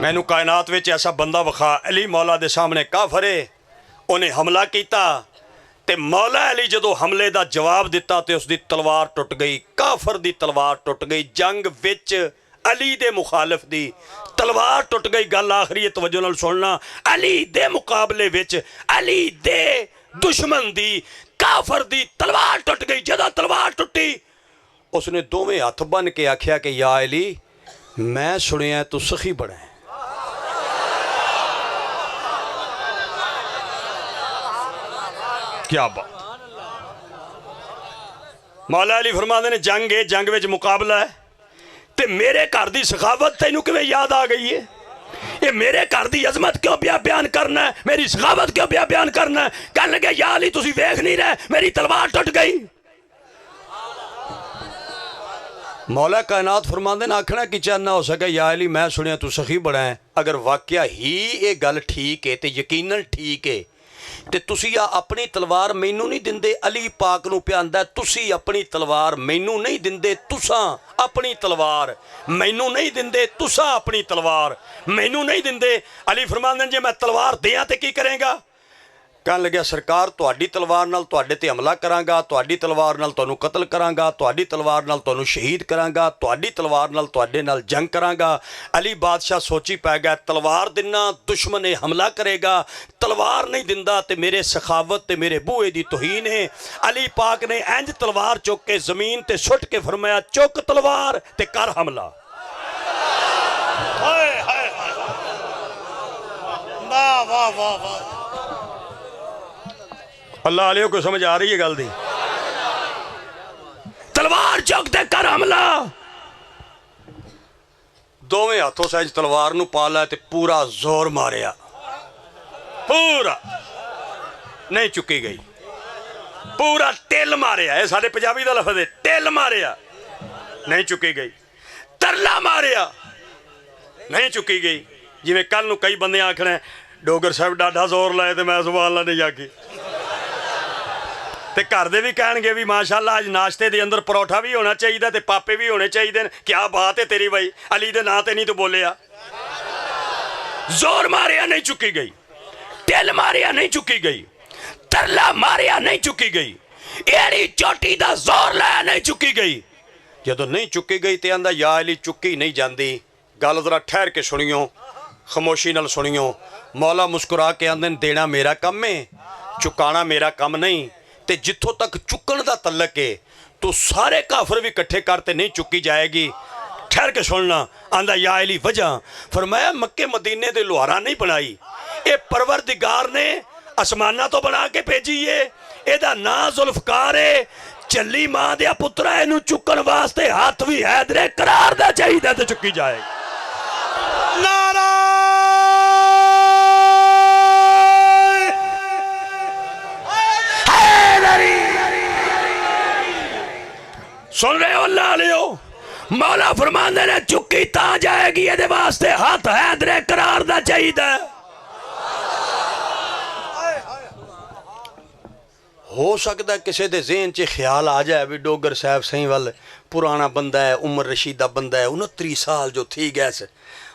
मैनू कायनात विच ऐसा बंदा विखा, अली मौला दे सामने काफर है, उन्हें हमला किया ते मौला अली जदों हमले दा जवाब दिता तो उसकी तलवार टुट गई। काफर दी तलवार टुट गई, जंग विच अली दे मुखालिफ दी तलवार टुट गई। गल आखरी है, तवज्जो नाल सुनना। अली दे मुकाबले विच अली दे दुश्मन दी काफर दी तलवार टुट गई। जदों तलवार टुटी उसने दोवें हथ बन के आख्या कि या अली मैं सुनिया तू सखी बड़ा है। क्या बात। मौला अली फरमांदे ने जंग है, जंग विच मुकाबला है ते मेरे घर दी सखावत तैनू किवें याद आ गई है? ये मेरे घर दी अजमत क्यों बयान करना है, मेरी सखावत क्यों बयान करना है? कह लगे या अली तुसी वेख नहीं रहे मेरी तलवार टुट गई। मौला कायनात फरमांदे ने आखना कि चाहना हो सके या अली मैं सुनिया तू सखी बड़ा है। अगर वाकया ही ये गल ठीक है तो यकीनन ठीक है ते तुसी अपनी तलवार मैनू नहीं दिंदे, अली पाक नू प्यांदा तुसी अपनी तलवार मैनू नहीं दिंदे, तुसां अपनी तलवार मैनू नहीं दिंदे, तुसां अपनी तलवार मैनू नहीं दिंदे। अली फरमांदे जे मैं तलवार दियां ते की करेगा? कहन लग्या सरकार तुहाडी तलवार नाल तुहाडे ते हमला करांगा, तुहाडी तलवार नाल तुहानू कतल करांगा, तुहाडी तलवार नाल तुहानू शहीद करांगा, तुहाडी तलवार नाल तुहाडे नाल जंग करांगा। अली बादशाह सोची पै गया, तलवार दिना दुश्मन ने हमला करेगा, तलवार नहीं दिंदा ते मेरे सखावत ते मेरे बूहे दी तौहीन है। अली पाक ने इंज तलवार चुक के जमीन ते सुट के फरमाया चुक तलवार ते कर हमला। वाह वाह वाह वाह। अल्लाह आलियो को समझ आ रही है गल दी? तलवार चुकते कर हमला। दोवें हाथों से तलवार नू पा ला ते पूरा जोर मारिया, पूरा नहीं चुकी गई, पूरा टिल मारिया। ये साडे पंजाबी दा लफ्ज़ है, टिल मारिया नहीं चुकी गई, तरला मारिया नहीं चुकी गई। जिवें कल नू कई बंदे आखना डोगर साहब डाढा जोर लाए तो मैं सुभान अल्लाह नहीं आखी, ते घर दे भी कहणगे भी माशाअल्लाह अज नाश्ते दे अंदर परौठा भी होना चाहिए ते पापे भी होने चाहिए। क्या बात है तेरी भाई, अली दे नां ते नहीं तो बोलिया। जोर मारिया नहीं चुकी गई, टिल मारिया नहीं चुकी गई, तरला मारिया नहीं चुकी गई, एड़ी चोटी दा जोर लाया नहीं चुकी गई। जदों नहीं चुकी गई ते आंदा या अली चुकी नहीं जाती। गल जरा ठहर के सुनियो, खामोशी नाल सुनियो। मौला मुस्कुरा के आंदे देना मेरा कम है, चुकाना मेरा कम नहीं। ते जिथों तक चुकन का तलक है तो सारे काफर भी इकट्ठे करते नहीं चुकी जाएगी। ठहर के सुनना, आंदा या अली वजह फरमाया मक्के मदीने दे लोहारा नहीं बनाई, ये परवरदिगार ने आसमाना तो बना के भेजी है। एदा नां जुल्फकार है, चली मां दिया पुत्रा, इनू चुकन वास्ते हाथ भी हैदरे करार दा चाहिए तो चुकी जाएगी। नारा सुन रहे हो अल्लाह लियो, मौला फरमांदे ने चुकी ता जाएगी ये वास्ते हाथ हैदरे करार दा चाहिए। हो सकता है किसी के ज़हन च ख्याल आ जाए भी डोगर साहब सही वाल पुराना बंदा है, उमर रशीदा बंदा है, 69 साल जो थी गैस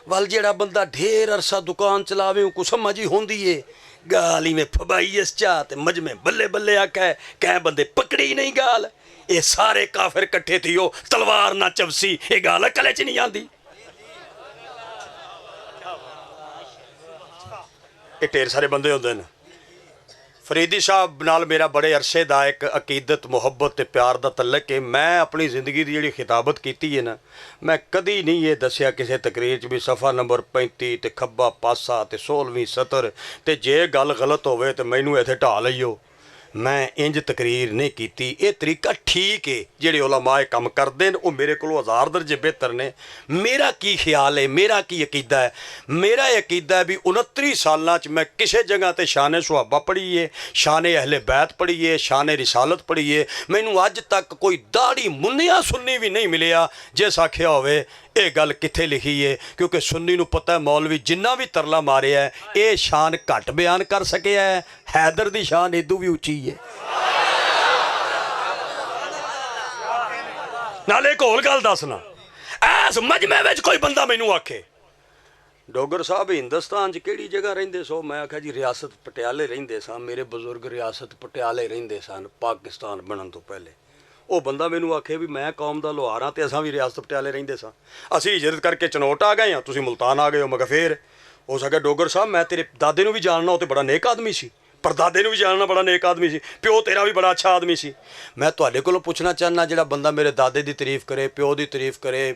वाल जेड़ा बंदा ढेर अरसा दुकान चलावे को समझ ही होंदी है। गाली में फबाई इस चाह मज में बल्ले बल्ले आका है, कह बंदे पकड़ी नहीं गाल। ये सारे काफिर कट्ठे थी हो तलवार ना चवसी, ये गाल कले च नहीं आती। ये ढेर सारे बंदे होंदे ने। फरीदी साहब नाल मेरा बड़े अरसे का एक अकीदत मुहब्बत ते प्यार का तलक है। मैं अपनी जिंदगी की जी खिताबत की है ना, मैं कदी नहीं ये दसिया किसी तकरीर च भी सफ़ा नंबर 35 ते खब्बा पासा ते 16वीं सतर ते जे गल गलत होवे तो मैनू इत्थे ढा लईओ। मैं इंज तकरीर नहीं की। ये तरीका ठीक है, जेड़े उलमाए काम करते हैं वो मेरे को 1000 दर्जे बेहतर ने। मेरा की ख्याल है, मेरा की अकीदा है, मेरा अकीदा है भी 69 साल मैं किसी जगह पर शान सुहाबा पढ़ी है, शान अहले बैत पढ़ी है, शान रिसालत पढ़ी है। मैनू अज तक कोई दाढ़ी मुन्निया सुन्नी भी नहीं मिलिया जिस आख्या होवे ये गल कित्थे लिखी है, क्योंकि सुन्नी नूं पता है मौलवी जिन्ना भी तरला मारिया है ये शान घट बयान कर सके है। हैदर दी शान इदू भी उची है। नाले एक होर गल दसना, ऐस मजमे विच कोई बंदा मैनू आखे डोगर साहब हिंदुस्तान च किहड़ी जगह रहिंदे सो, मैं आख्या जी रियासत पटियाले रहिंदे सन, मेरे बजुर्ग रियासत पटियाले रहिंदे सन पाकिस्तान बनन तो पहले। वो बंदा मैनू आखे भी मैं कौम का लोहार हाँ तो असां भी रियासत पटियाले रहिंदे सां, असीं हिजरत करके चनोट आ गए हाँ, तुसीं मुल्तान आ गए हो। मगर फिर हो सके डोगर साहब मैं तेरे दादे नूं भी जानना, वो तो बड़ा नेक आदमी सी, परदादे नूं भी जानना बड़ा नेक आदमी सी, प्यो तेरा भी बड़ा अच्छा आदमी सी। मैं तुहाडे कोलों पुछना चाहना, जिहड़ा बंदा मेरे दादे की तारीफ करे, प्यो की तारीफ करे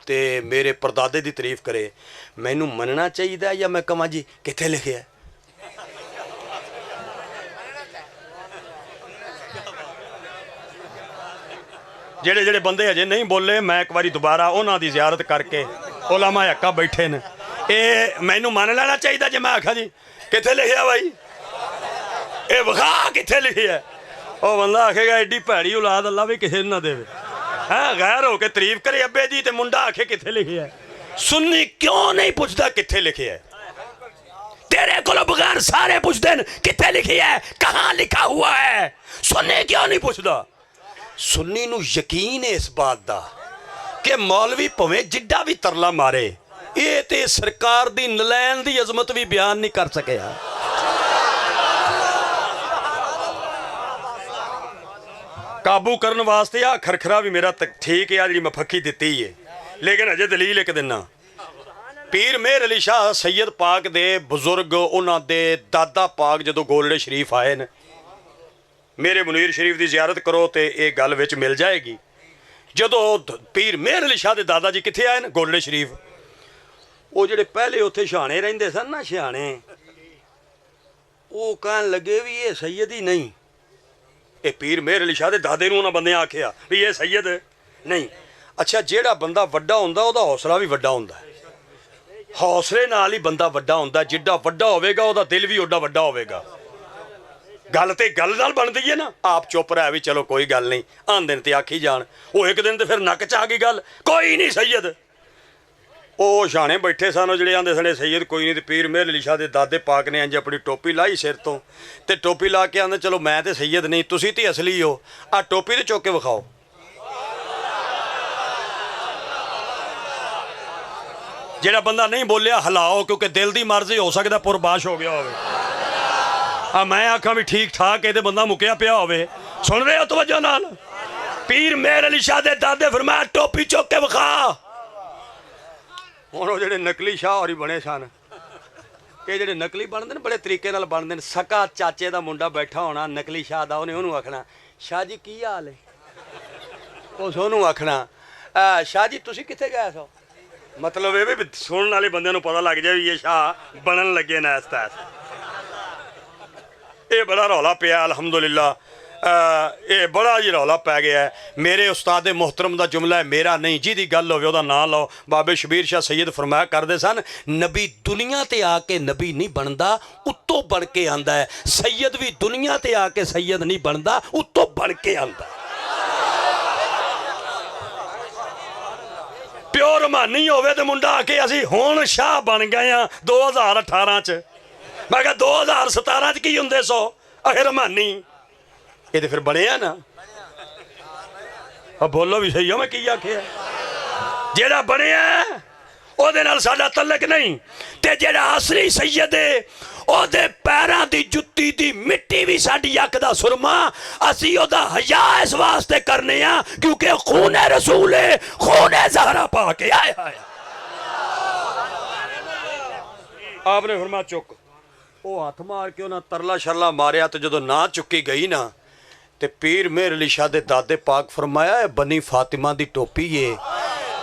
ते मेरे परदादे की तारीफ करे, मैनू मनना चाहिए या मैं कहां जी कित्थे लिखिआ है? जेड़े जेड़े बंदे अजे नहीं बोले मैं एक बारी दोबारा उन्हां दी ज़ियारत करके उलमा हक्का बैठे ने, ये मैनू मान लेना चाहिए जे मैं आखा जी कित्थे लिखिआ भाई, ये विखा कित्थे लिखिआ है? वो बंदा आखेगा एड्डी भैड़ी औलाद अल्लाह भी किसी ना देवे है, गैर हो के तारीफ करे अब्बे दी ते मुंडा आखे कित्थे लिखिआ है। सुन्नी क्यों नहीं पुछदा कित्थे लिखिआ है? तेरे को बगैर सारे पुछदे हैं कित्थे लिखिआ है, कहाँ लिखा हुआ है, सुन्नी क्यों नहीं पुछदा? सुन्नी नूं यकीन है इस बात का कि मौलवी भावें जिड्डा भी तरला मारे ये तो सरकार दी नलैन दी अजमत भी बयान नहीं कर सकिया। काबू करने वास्ते आ खरखरा भी मेरा ठीक है जी मैं फक्की दी है, लेकिन अजे दलील एक दिना पीर मेहर अली शाह सैयद पाक दे बुजुर्ग उन्होंने दे दादा पाक जो गोलड़े शरीफ आए ने, मेरे मुनीर शरीफ की ज़ियारत करो तो ये गल विच मिल जाएगी। जदों पीर मेहर अली शाह के दादा जी कित्थे आए न गोलड़े शरीफ, वो जेडे पहले उत्थे छाणे रहिंदे सन ना छाणे, वो कहन लगे भी ये सैयद ही नहीं, ये पीर मेहर अली शाह के दादे नूं उन्हां बंदे आखिया भी ये सैयद नहीं। अच्छा जेड़ा बंदा वड्डा हुंदा उहदा हौसला भी वड्डा हुंदा है, हौसले नाल ही बंदा वड्डा हुंदा, जिड्डा वड्डा होवेगा उहदा दिल भी उड्डा वड्डा होवेगा। गल तो गल नाल बनती है ना, आप चुप रहा भी चलो कोई गल नहीं, आंदे ते आखी जान, वो एक दिन तो फिर नक च आ गई गल कोई नहीं सैयद। वो छाणे बैठे सन जिहड़े आंदे सने सैयद कोई नहीं, तो पीर मेहर अली शाह दे दादे पाक ने इंज अपनी टोपी लाई सिर तो ते टोपी ला के आंदे चलो मैं तो सैयद नहीं तुसीं ते असली हो, आ टोपी तो चुक के विखाओ। जिहड़ा बंदा नहीं बोलिया हिलाओ, क्योंकि दिल की मर्जी हो सकता पुरबाश हो गया होवे। मैं आखा भी ठीक ठाक है तो बंदा मुकिया पिया होवे। सुन रहे हो तवज्जो नाल? पीर मेहर अली शाह दे दादे फरमाया टोपी चुक के विखा। हुण जिहड़े नकली शाह होरी बने सन ਇਹ ਜਿਹੜੇ ਨਕਲੀ ਬਣਦੇ ਨੇ ਬੜੇ ਤਰੀਕੇ ਨਾਲ ਬਣਦੇ ਨੇ। ਸਕਾ ਚਾਚੇ ਦਾ ਮੁੰਡਾ ਬੈਠਾ ਹੋਣਾ ਨਕਲੀ ਸ਼ਾਹ ਦਾ, ਉਹਨੂੰ ਆਖਣਾ ਸ਼ਾਹ ਜੀ ਕੀ ਹਾਲ ਹੈ, ਉਸ ਉਹਨੂੰ ਆਖਣਾ ਸ਼ਾਹ ਜੀ ਤੁਸੀਂ ਕਿੱਥੇ ਗਏ ਸੋ। ਮਤਲਬ ਇਹ ਵੀ ਸੁਣਨ ਵਾਲੇ ਬੰਦਿਆਂ ਨੂੰ ਪਤਾ ਲੱਗ ਜਾਏ ਵੀ ਇਹ ਸ਼ਾਹ ਬਣਨ ਲੱਗੇ ਨਾ ਇਸ ਤਰ੍ਹਾਂ। ਇਹ ਬੜਾ ਰੌਲਾ ਪਿਆ ਅਲਹਮਦੁਲਿਲਾ, ਇਹ ਬੜਾ ਜੀ ਰੌਲਾ ਪੈ ਗਿਆ ਹੈ। ਮੇਰੇ ਉਸਤਾਦ ਮੁਹਤਰਮ ਦਾ ਜੁਮਲਾ ਹੈ, ਮੇਰਾ ਨਹੀਂ, ਜਿਹਦੀ ਗੱਲ ਹੋਵੇ ਉਹਦਾ ਨਾਂ ਲਓ। ਬਾਬੇ ਸ਼ਬੀਰ ਸ਼ਾਹ ਸੈयद ਫਰਮਾਇਆ ਕਰਦੇ ਸਨ, ਨਬੀ ਦੁਨੀਆ ਤੇ ਆ ਕੇ ਨਬੀ ਨਹੀਂ ਬਣਦਾ, ਉੱਤੋਂ ਬਣ ਕੇ ਆਂਦਾ ਹੈ। ਸੈयद ਵੀ ਦੁਨੀਆ ਤੇ ਆ ਕੇ ਸੈयद ਨਹੀਂ ਬਣਦਾ, ਉੱਤੋਂ ਬਣ ਕੇ ਆਂਦਾ। ਪਿਓ ਰਮਾਨੀ ਹੋਵੇ ਤੇ ਮੁੰਡਾ ਆ ਕੇ ਅਸੀਂ ਹੁਣ ਸ਼ਾਹ ਬਣ ਗਏ ਆ 2018 ਚ। ਮੈਂ ਕਿਹਾ 2017 ਚ ਕੀ ਹੁੰਦੇ ਸੋ ਅਖੇ ਰਮਾਨੀ, ਇਹ ਤੇ ਫਿਰ ਬਣਿਆ ਨਾ। ਆ ਬੋਲੋ ਵੀ ਸਹੀ ਹੋ, ਮੈਂ ਕੀ ਆਖਿਆ। ਜਿਹੜਾ ਬਣਿਆ ਉਹਦੇ ਨਾਲ ਸਾਡਾ ਤਲਕ ਨਹੀਂ, ਤੇ ਜਿਹੜਾ ਅਸਲੀ ਸੈयद ਹੈ ਉਹਦੇ ਪੈਰਾਂ ਦੀ ਜੁੱਤੀ ਦੀ ਮਿੱਟੀ ਵੀ ਸਾਡੀ ਅੱਖ ਦਾ ਸੁਰਮਾ। ਅਸੀਂ ਉਹਦਾ ਹਯਾ ਇਸ ਵਾਸਤੇ ਕਰਨੇ ਆ ਕਿਉਂਕਿ ਖੂਨ ਰਸੂਲ ਹੈ, ਖੂਨ ਜ਼ਹਰਾ ਪਾ ਕੇ ਆਏ ਹਾਏ। ਆਪਨੇ ਫਰਮਾ ਚੁੱਕ। ਉਹ ਹੱਥ ਮਾਰ ਕੇ ਉਹਨਾਂ ਤਰਲਾ ਸ਼ਰਲਾ ਮਾਰਿਆ, ਤੇ ਜਦੋਂ ਨਾ ਚੁੱਕੀ ਗਈ ਨਾ ਤੇ ਪੀਰ ਮੇਹਰ ਅਲੀ ਸ਼ਾਹ ਦੇ ਦਾਦੇ ਪਾਕ ਫਰਮਾਇਆ, ਇਹ ਬਨੀ ਫਾतिमा ਦੀ ਟੋਪੀ ਏ,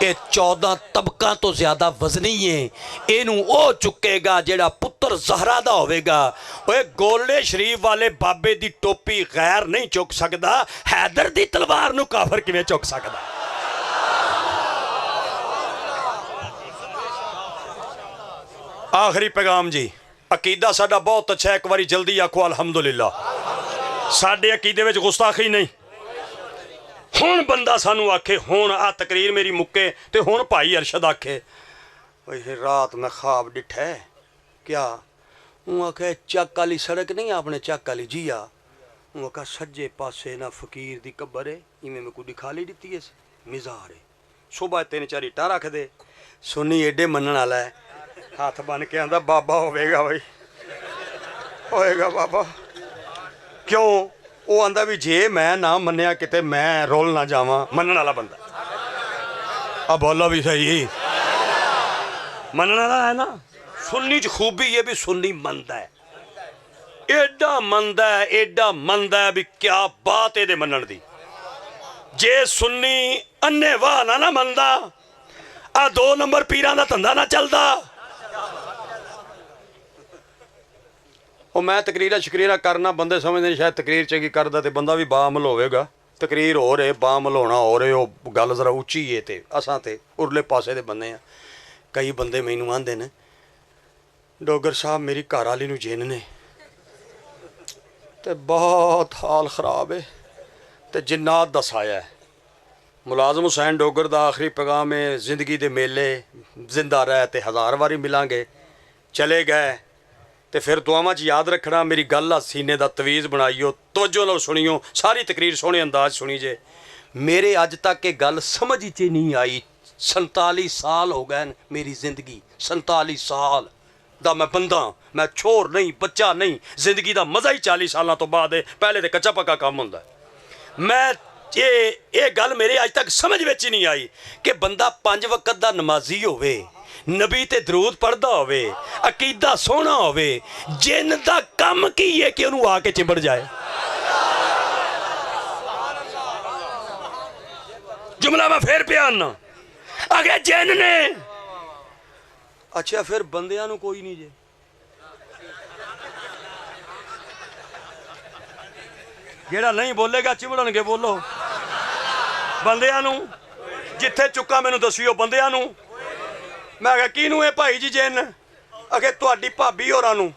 ਇਹ 14 ਤਬਕਾਂ ਤੋਂ ਜ਼ਿਆਦਾ ਵਜ਼ਨੀ ਏ, ਇਹਨੂੰ ਉਹ ਚੁੱਕੇਗਾ ਜਿਹੜਾ ਪੁੱਤਰ ਜ਼ਹਰਾ ਦਾ ਹੋਵੇਗਾ। ਓਏ ਗੋਲੇ ਸ਼ਰੀਫ ਵਾਲੇ ਬਾਬੇ ਦੀ ਟੋਪੀ ਗੈਰ ਨਹੀਂ ਚੁੱਕ ਸਕਦਾ, ਹੈਦਰ ਦੀ ਤਲਵਾਰ ਨੂੰ ਕਾਫਰ ਕਿਵੇਂ ਚੁੱਕ ਸਕਦਾ। ਆਖਰੀ ਪੈਗਾਮ ਜੀ, ਅਕੀਦਾ ਸਾਡਾ ਬਹੁਤ ਅੱਛਾ, ਇੱਕ ਵਾਰੀ ਜਲਦੀ ਆਖੋ ਅਲਹਮਦੁਲਿਲਾ। ਸਾਡੇ ਅਕੀਦੇ ਵਿੱਚ ਗੁਸਤਾਖੀ ਨਹੀਂ। ਹੁਣ ਬੰਦਾ ਸਾਨੂੰ ਆਖੇ, ਹੁਣ ਆ ਤਕਰੀਰ ਮੇਰੀ ਮੁੱਕੇ ਤੇ ਹੁਣ ਭਾਈ ਅਰਸ਼ਦ ਆਖੇ ਓਏ ਰਾਤ ਮੈਂ ख्वाब डिठा है क्या, ਉਹ ਆਖੇ ਚੱਕ ਵਾਲੀ ਸੜਕ ਨਹੀਂ ਆਪਣੇ ਚੱਕ ਵਾਲੀ ਜੀਆ, ਉਹ ਆਖਾ ਸੱਜੇ ਪਾਸੇ ਨਾ ਫਕੀਰ ਦੀ ਕਬਰ ਹੈ, ਇਵੇਂ ਮੈਂ ਕੋਈ ਦਿਖਾ ਲਈ ਦਿੱਤੀ ਹੈ ਮਿਜ਼ਾਰ ਹੈ। ਸੁਬਹ 3-4 ਇੱਟਾਂ ਰੱਖ ਦੇ। ਸੁਨੀ ਏਡੇ ਮੰਨਣ ਵਾਲਾ ਹੈ, ਹੱਥ ਬਨ ਕੇ ਆਂਦਾ ਬਾਬਾ ਹੋਵੇਗਾ ਬਈ, ਹੋਏਗਾ ਬਾਬਾ। ਕਿਉਂ? ਉਹ ਆਂਦਾ ਵੀ ਜੇ ਮੈਂ ਨਾ ਮੰਨਿਆ ਕਿਤੇ ਮੈਂ ਰੋਲ ਨਾ ਜਾਵਾਂ। ਮੰਨਣ ਵਾਲਾ ਬੰਦਾ ਆ ਬੋਲੋ ਵੀ ਸਹੀ, ਮੰਨਣ ਵਾਲਾ ਹੈ ਨਾ। ਸੁन्नी ਚ ਖੂਬੀ ਇਹ ਵੀ ਸੁन्नी ਮੰਨਦਾ ਹੈ, ਏਡਾ ਮੰਨਦਾ ਹੈ, ਏਡਾ ਮੰਨਦਾ ਹੈ ਵੀ ਕਿਆ ਬਾਤ ਇਹਦੇ ਮੰਨਣ ਦੀ। ਜੇ ਸੁन्नी ਅੰਨੇ ਵਾਹ ਨਾ ਮੰਨਦਾ, ਆ 2 ਨੰਬਰ ਪੀਰਾਂ ਦਾ ਧੰਦਾ ਨਾ ਚੱਲਦਾ। ਉਹ ਮੈਂ ਤਕਰੀਰਾਂ ਸ਼ਕਰੀਰਾਂ ਕਰਨਾ, ਬੰਦੇ ਸਮਝਦੇ ਨੇ ਸ਼ਾਇਦ ਤਕਰੀਰ ਚੰਗੀ ਕਰਦਾ ਤੇ ਬੰਦਾ ਵੀ ਬਾਅਮਲ ਹੋਵੇਗਾ। ਤਕਰੀਰ ਹੋ ਰਹੇ, ਬਾਅਮਲ ਹੋਣਾ ਹੋ ਰਹੇ, ਉਹ ਗੱਲ ਜ਼ਰਾ ਉੱਚੀ ਹੈ ਤੇ ਅਸਾਂ ਤੇ ਉਰਲੇ ਪਾਸੇ ਦੇ ਬੰਦੇ ਆ। ਕਈ ਬੰਦੇ ਮੈਨੂੰ ਆਂਦੇ ਨੇ ਡੋਗਰ ਸਾਹਿਬ ਮੇਰੀ ਘਰ ਵਾਲੀ ਨੂੰ ਜਿੰਨ ਨੇ ਤੇ ਬਹੁਤ ਹਾਲ ਖਰਾਬ ਹੈ ਤੇ ਜਿन्नात ਦਸਾਇਆ ਹੈ। ਮੁਲਾਜ਼ਮ ਹੁਸੈਨ ਡੋਗਰ ਦਾ ਆਖਰੀ ਪੈਗਾਮ ਹੈ, ਜ਼ਿੰਦਗੀ ਦੇ ਮੇਲੇ ਜ਼ਿੰਦਾ ਰਹਿ ਤੇ 1000 ਵਾਰੀ ਮਿਲਾਂਗੇ। ਚਲੇ ਗਏ ਤੇ ਫਿਰ ਦੁਆਵਾਂ 'ਚ ਯਾਦ ਰੱਖਣਾ, ਮੇਰੀ ਗੱਲ ਆ ਸੀਨੇ ਦਾ ਤਵੀਜ਼ ਬਣਾਈਓ, ਤਵੱਜੋ ਨਾਲ ਸੁਣੀਓ, ਸਾਰੀ ਤਕਰੀਰ ਸੋਹਣੇ ਅੰਦਾਜ਼ ਸੁਣੀ ਜੇ। ਮੇਰੇ ਅੱਜ ਤੱਕ ਇਹ ਗੱਲ ਸਮਝ 'ਚ ਨਹੀਂ ਆਈ। 47 ਸਾਲ ਹੋ ਗਏ ਮੇਰੀ ਜ਼ਿੰਦਗੀ, 47 ਸਾਲ ਦਾ ਮੈਂ ਬੰਦਾ, ਮੈਂ ਛੋਰ ਨਹੀਂ, ਬੱਚਾ ਨਹੀਂ। ਜ਼ਿੰਦਗੀ ਦਾ ਮਜ਼ਾ ਹੀ 40 ਸਾਲਾਂ ਤੋਂ ਬਾਅਦ ਹੈ, ਪਹਿਲੇ ਤੇ ਕੱਚਾ ਪੱਕਾ ਕੰਮ ਹੁੰਦਾ। ਮੈਂ ਇਹ ਗੱਲ ਮੇਰੇ ਅੱਜ ਤੱਕ ਸਮਝ ਵਿੱਚ ਹੀ ਨਹੀਂ ਆਈ ਕਿ ਬੰਦਾ 5 ਵਕਤ ਦਾ ਨਮਾਜ਼ੀ ਹੋਵੇ, ਨਬੀ ਤੇ ਦਰੂਦ ਪੜਦਾ ਹੋਵੇ, ਅਕੀਦਾ ਸੋਹਣਾ ਹੋਵੇ, ਜਿੰਨ ਦਾ ਕੰਮ ਕੀ ਹੈ ਕਿ ਉਹਨੂੰ ਆ ਕੇ ਚਿੰਬੜ ਜਾਏ। जुमला मैं फिर पिया आना अगे जिन ने अच्छा फिर बंदियां नूं कोई नहीं जे जेड़ा नहीं बोलेगा चिमड़नगे बोलो बंदियां नूं जिथे चुका मैनू दसियो बंदियां नूं मैं कहा किनू है भाई जी जिन अगे तुहाडी भाभी होरां नूं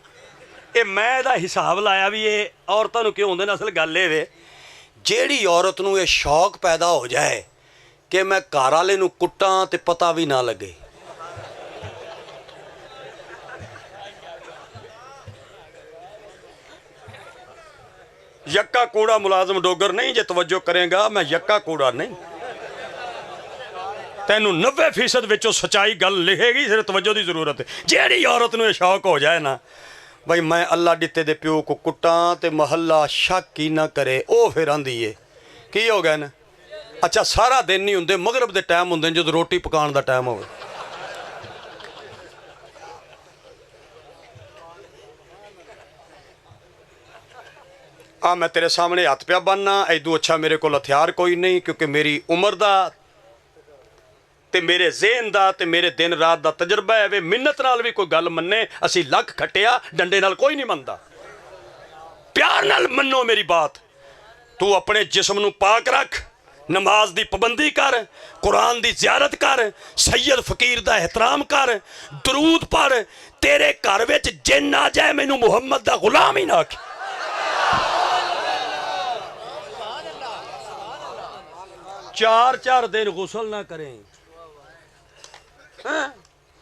ये मैं इहदा हिसाब लाया भी ये औरतां नूं क्यों होंदे ने असल गल ये वे ਜਿਹੜੀ औरत नूं ये शौक पैदा हो जाए कि मैं घर वाले नूं कुट्टां ते पता भी ना लगे यक्का कूड़ा मुलाजम डोगर नहीं जे तवज्जो करेगा मैं यक्का कूड़ा नहीं तैनू 90% विचों सच्चाई गल लिखेगी सिर्फ तवज्जो की जरूरत है जेड़ी औरत नूं ये शौक हो जाए ना भाई मैं अल्लाह दिते दे प्यो को कुट्टां ते महल्ला शक ही ना करे ओ फिर आंदी है की हो गया ना अच्छा सारा दिन नहीं हुंदे मगरब दे टाइम हुंदे जदों रोटी पकाउण दा टाइम होवे आ मैं तेरे सामने हथ पिया बनना, ऐदू अच्छा मेरे को हथियार कोई नहीं, क्योंकि मेरी उम्र दा ते मेरे ज़हन दा ते मेरे दिन रात दा तजर्बा है वे मिन्नत नाल भी कोई गल मन्ने असी लख खट्टिया डंडे नाल कोई नहीं मनदा। प्यार नाल मन्नो मेरी बात। तू अपने जिस्म नू पाक रख, नमाज दी पाबंदी कर, कुरान दी ज़ियारत कर, सैयद फकीर दा एहतराम कर, दरूद पढ़। तेरे घर विच जिन आ जाए मैनू मुहम्मद दा गुलाम ही ना आखे। चार चार दिन गुसल ना करें,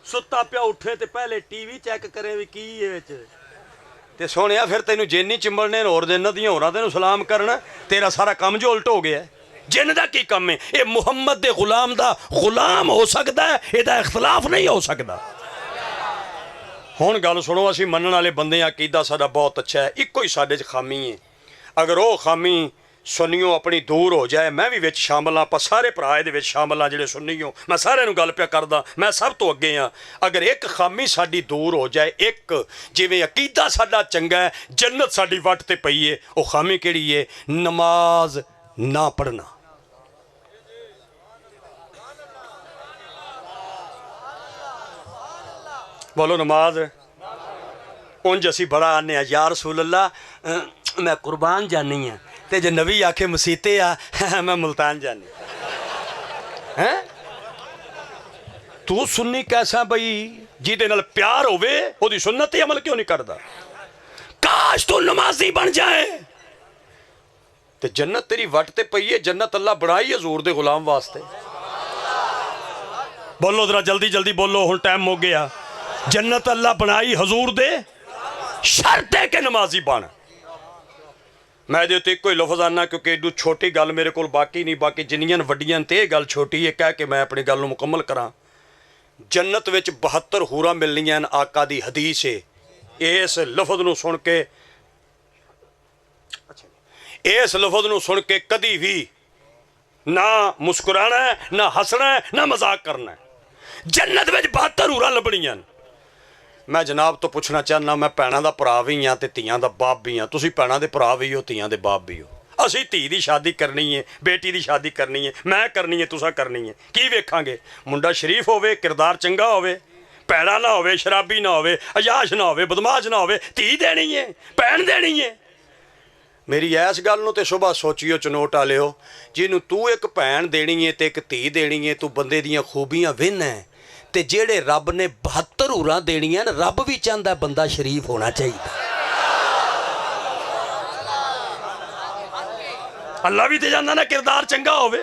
सुता पिया उठे ते पहले टीवी चेक करे भी की है विच ते सोनिया फिर तेनू जिन ही चिंबड़ने होर दिन दियां होरां तेनू सलाम करना, तेरा सारा कम जो उल्ट हो गया। जिन दा की कम है? ये मुहम्मद दे गुलाम दा गुलाम हो सकता है, इहदा इख्तलाफ नहीं हो सकता। हुण गल सुनो, असीं मनण वाले बंदे आ, अकीदा साडा बहुत अच्छा है, इक्को ही साडे च खामी है। अगर वो खामी सुन्नियों अपनी दूर हो जाए, मैं भी विच शामिल हाँ, आपां सारे भरा इहदे विच शामिल हाँ जिहड़े सुन्नी हो, मैं सारिआं नूं गल पिया करदा, मैं सब तो अगे हाँ। अगर एक खामी साडी दूर हो जाए, एक जिवें अकीदा साडा चंगा है, जन्नत साडी वट ते पई है, वो खामी किहड़ी है? नमाज ना पढ़ना। बोलो नमाज। उंज असी बड़ा आने या रसूल अल्लाह मैं कुर्बान जानी हाँ, ते जे नबी आखे मसीते आ मैं मुल्तान जानी। हैं तू सुन्नी कैसा बई जिहदे नाल प्यार होवे ओदी सुन्नत ते अमल क्यों नहीं करदा? काश तू नमाजी बन जाए ते जन्नत तेरी वट ते पई है। जन्नत अल्लाह बनाई हजूर दे गुलाम वास्ते। बोलो जरा जल्दी जल्दी बोलो, हुण टाइम मुक गया। जन्नत अल्लाह बनाई हजूर दे, शर्त है कि नमाजी बन। मैं दे उत्ते कोई लफज आना क्योंकि एडू छोटी गल मेरे को बाकी नहीं, बाकी जिन्नियां वड्डियां ते गल छोटी है, कह के मैं अपनी गल नूं मुकम्मल करा। जन्नत विच 72 हूरां मिलनियां, आका दी हदीस है। इस लफज नूं सुन के, इस लफज नूं सुन के कदी भी ना मुस्कुराना है, ना हसना है, ना मजाक करना है। जन्नत विच 72 हूरां लभणियां। मैं जनाब तो पुछना चाहना, मैं भैणां दा भरा भी हाँ ते धीआं दा बाप भी हाँ। तुसीं भैणां दे भरा भी हो, धीआं दे बाप भी हो। असीं धी दी शादी करनी है, बेटी दी शादी करनी है, मैं करनी है, तुसां करनी है। की वेखांगे? मुंडा शरीफ होवे, किरदार चंगा होवे, भैड़ा ना होवे, शराबी ना होवे, अयाश ना होवे, बदमाश ना होवे, धी देनी है, भैन देनी है। मेरी इस गल नूं ते सुबह सोचियो, चनोट आलिओ, जिन्नू तू एक भैन देनी है ते एक धी देनी है, तू बंदे दियां खूबियां विन है ते जेड़े रब ने 72 हूरां देनियां, रब भी चाहता बंदा शरीफ होना चाहिए। अल्लाह भी ते जांदा ना किरदार चंगा होवे।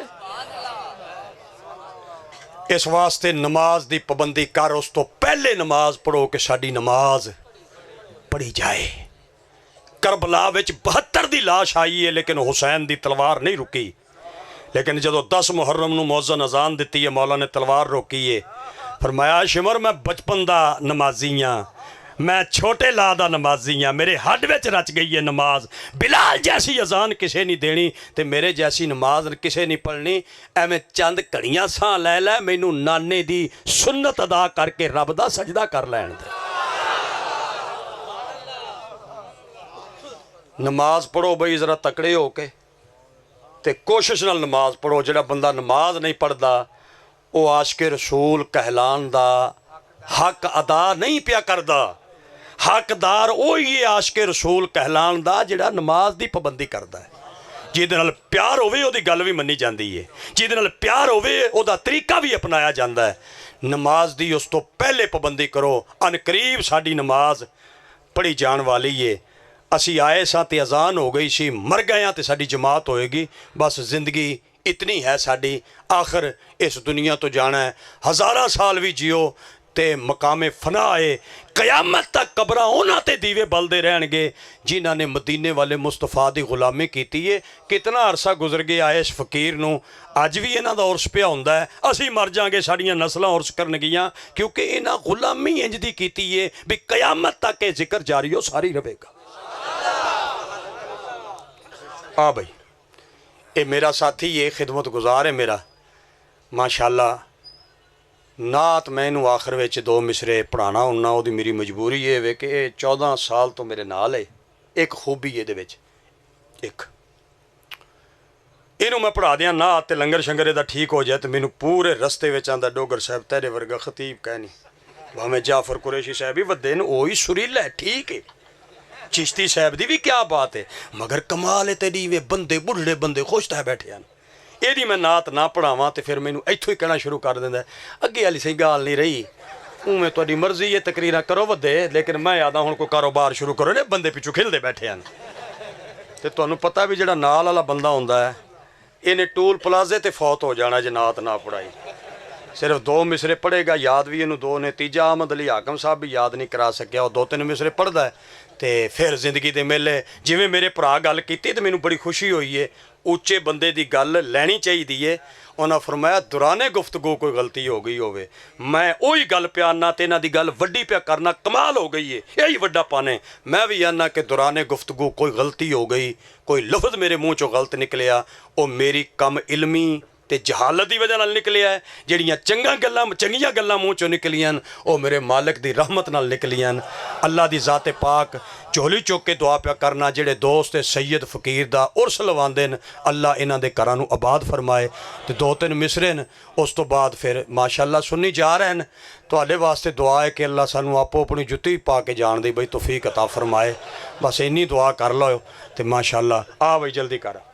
इस वास्ते नमाज दी पाबंदी कर, उस तो पहले नमाज पढ़ो कि साडी नमाज पढ़ी जाए। करबला विच 72 दी लाश आई है, लेकिन हुसैन दी तलवार नहीं रुकी। लेकिन जदों 10 मुहर्रम नूं मौज़न अजान दिती है, मौला ने तलवार रोकी है। फरमाया शिमर मैं बचपन दा नमाजी हाँ, मैं छोटे ला दा नमाजी हाँ, मेरे हड विच रच गई है नमाज। बिलाल जैसी अजान किसे नहीं देनी ते मेरे जैसी नमाज किसे नहीं पढ़नी। एवें चंद घड़ियां सां लै लै, मैनू नाने दी सुन्नत अदा करके रब दा सजदा कर लैण दे। नमाज पढ़ो बई जरा तकड़े हो के ते कोशिश नाल नमाज पढ़ो। जिहड़ा बंदा नमाज नहीं पढ़दा वो आशिक़े रसूल कहलान दा हक अदा नहीं पिया करदा। हकदार वही है आशिक़े रसूल कहलान दा जिहड़ा नमाज दी पाबंदी करदा है। जिहदे नाल प्यार होवे ओहदी गल भी मन्नी जांदी है, जिहदे नाल प्यार होवे ओहदा तरीका भी अपनाया जांदा है। नमाज दी उस तो पहले पाबंदी करो। अनकरीब साडी नमाज पढ़ी जाण वाली है। असी आए सां ते अजान हो गई सी, मर गए हाँ ते साडी जमात होएगी। बस जिंदगी इतनी है साडी, आखिर इस दुनिया तो जाना है। हज़ारां साल भी जियो ते मकामे फना आए, कयामत तक कब्रां उन्हां ते दीवे बलदे रहणगे जिन्हां ने मदीने वाले मुस्तफा दी गुलामी कीती है। कितना अरसा गुजर गया इस फकीर नूं, अज भी इन्हां दा उर्स पिया हुंदा है। असीं मर जांगे, साड़ियां नस्लां उर्स करनगियां, क्योंकि इन्हां गुलामी इंज दी कीती है भी कयामत तक ये जिक्र जारी हो सारी रहेगा। हाँ भाई, ये मेरा साथी ये खिदमत गुजार है मेरा, माशाल्लाह। नात मैनू आखिर में 2 मिसरे पढ़ाना होना, वो मेरी मजबूरी ये वे कि 14 साल तो मेरे नाल है। एक खूबी ये ਇੱਕ ਇਹਨੂੰ ਮੈਂ ਪੜ੍ਹਾ ਦਿਆਂ ਨਾ ਤੇ ਲੰਗਰ ਸ਼ੰਗਰ ਇਹਦਾ ਠੀਕ ਹੋ ਜਾਏ ਤੇ ਮੈਨੂੰ ਪੂਰੇ ਰਸਤੇ ਵਿੱਚ ਆਂਦਾ ਡੋਗਰ ਸਾਹਿਬ ਤੇਰੇ ਵਰਗਾ ਖਤੀਬ ਕਹਿਣੀ ਭਾਵੇਂ ਜਾਫਰ ਕੁਰੈਸ਼ੀ ਸਾਹਿਬ ਹੀ ਵੱਡੇ ਨੇ ਉਹ ਹੀ ਸੁਰੀਲਾ ਹੈ, ਠੀਕ ਹੈ। चिश्ती साहब दी भी क्या बात है, मगर कमाल है तेरी वे बंदे बुढ़े बंदे खुश तो बैठे हैं। यदि मैं नात ना पढ़ावां तो फिर मैनू इत्थों ही कहना शुरू कर देंदा अगे वाली सही गाल नहीं रही, उमें तुहाडी मर्जी है तकरीरां करो वड्डे, लेकिन मैं आदा हुण कोई कारोबार शुरू करो ने बंदे पिछू खिलदे बैठे हैं। तो तुहानू पता भी जिहड़ा नाल वाला बंदा हुंदा है इहने टूल प्लाजे ते फौत हो जाना जे नात ना पढ़ाई। सिर्फ 2 मिसरे पढ़ेगा, याद भी इनू 2 ने, तीजा अहमद अली हाकम साहब भी याद नहीं करा सकिया, वो 2-3 मिसरे पढ़दा है। तो फिर जिंदगी के मेले जिवें मेरे भरा गल की तो मैनू बड़ी खुशी हुई है। उच्चे बंदे की गल लैनी चाहिए है। उन्हें फरमाया दुराने गुफ्तगू कोई गलती हो गई होवे, मैं वही गल पे आना तो इन्हां दी गल वड्डी पे करना, कमाल हो गई है, यही वड्डा पाने। मैं भी आना कि दुराने गुफ्तगू कोई गलती हो गई, कोई लफ्ज़ मेरे मूँह चों गलत निकलिया, वो मेरी कम इलमी ते जहालत की वजह नाल निकलिया है। जिहड़ियां चंगियां गल्लां मूँह चों निकलियां वो मेरे मालिक की रहमत नाल निकलियां। अल्लाह की ज़ात पाक झोली चुक के दुआ पिया करना। जिहड़े दोस्त सैयद फकीर दा उर्स लवांदे न, अल्लाह इन्हां दे घरां नूं आबाद फरमाए। तो 2-3 मिसरे न, उस तो बाद फिर माशाअल्लाह सुनी जा रहे हैं। तुहाडे वास्ते दुआ है कि अल्लाह सानू आपो अपनी जुत्ती पा के जाण दी बई तौफीक अता फरमाए। बस इन्नी दुआ कर लो तो माशाअल्लाह। आ बई जल्दी कर।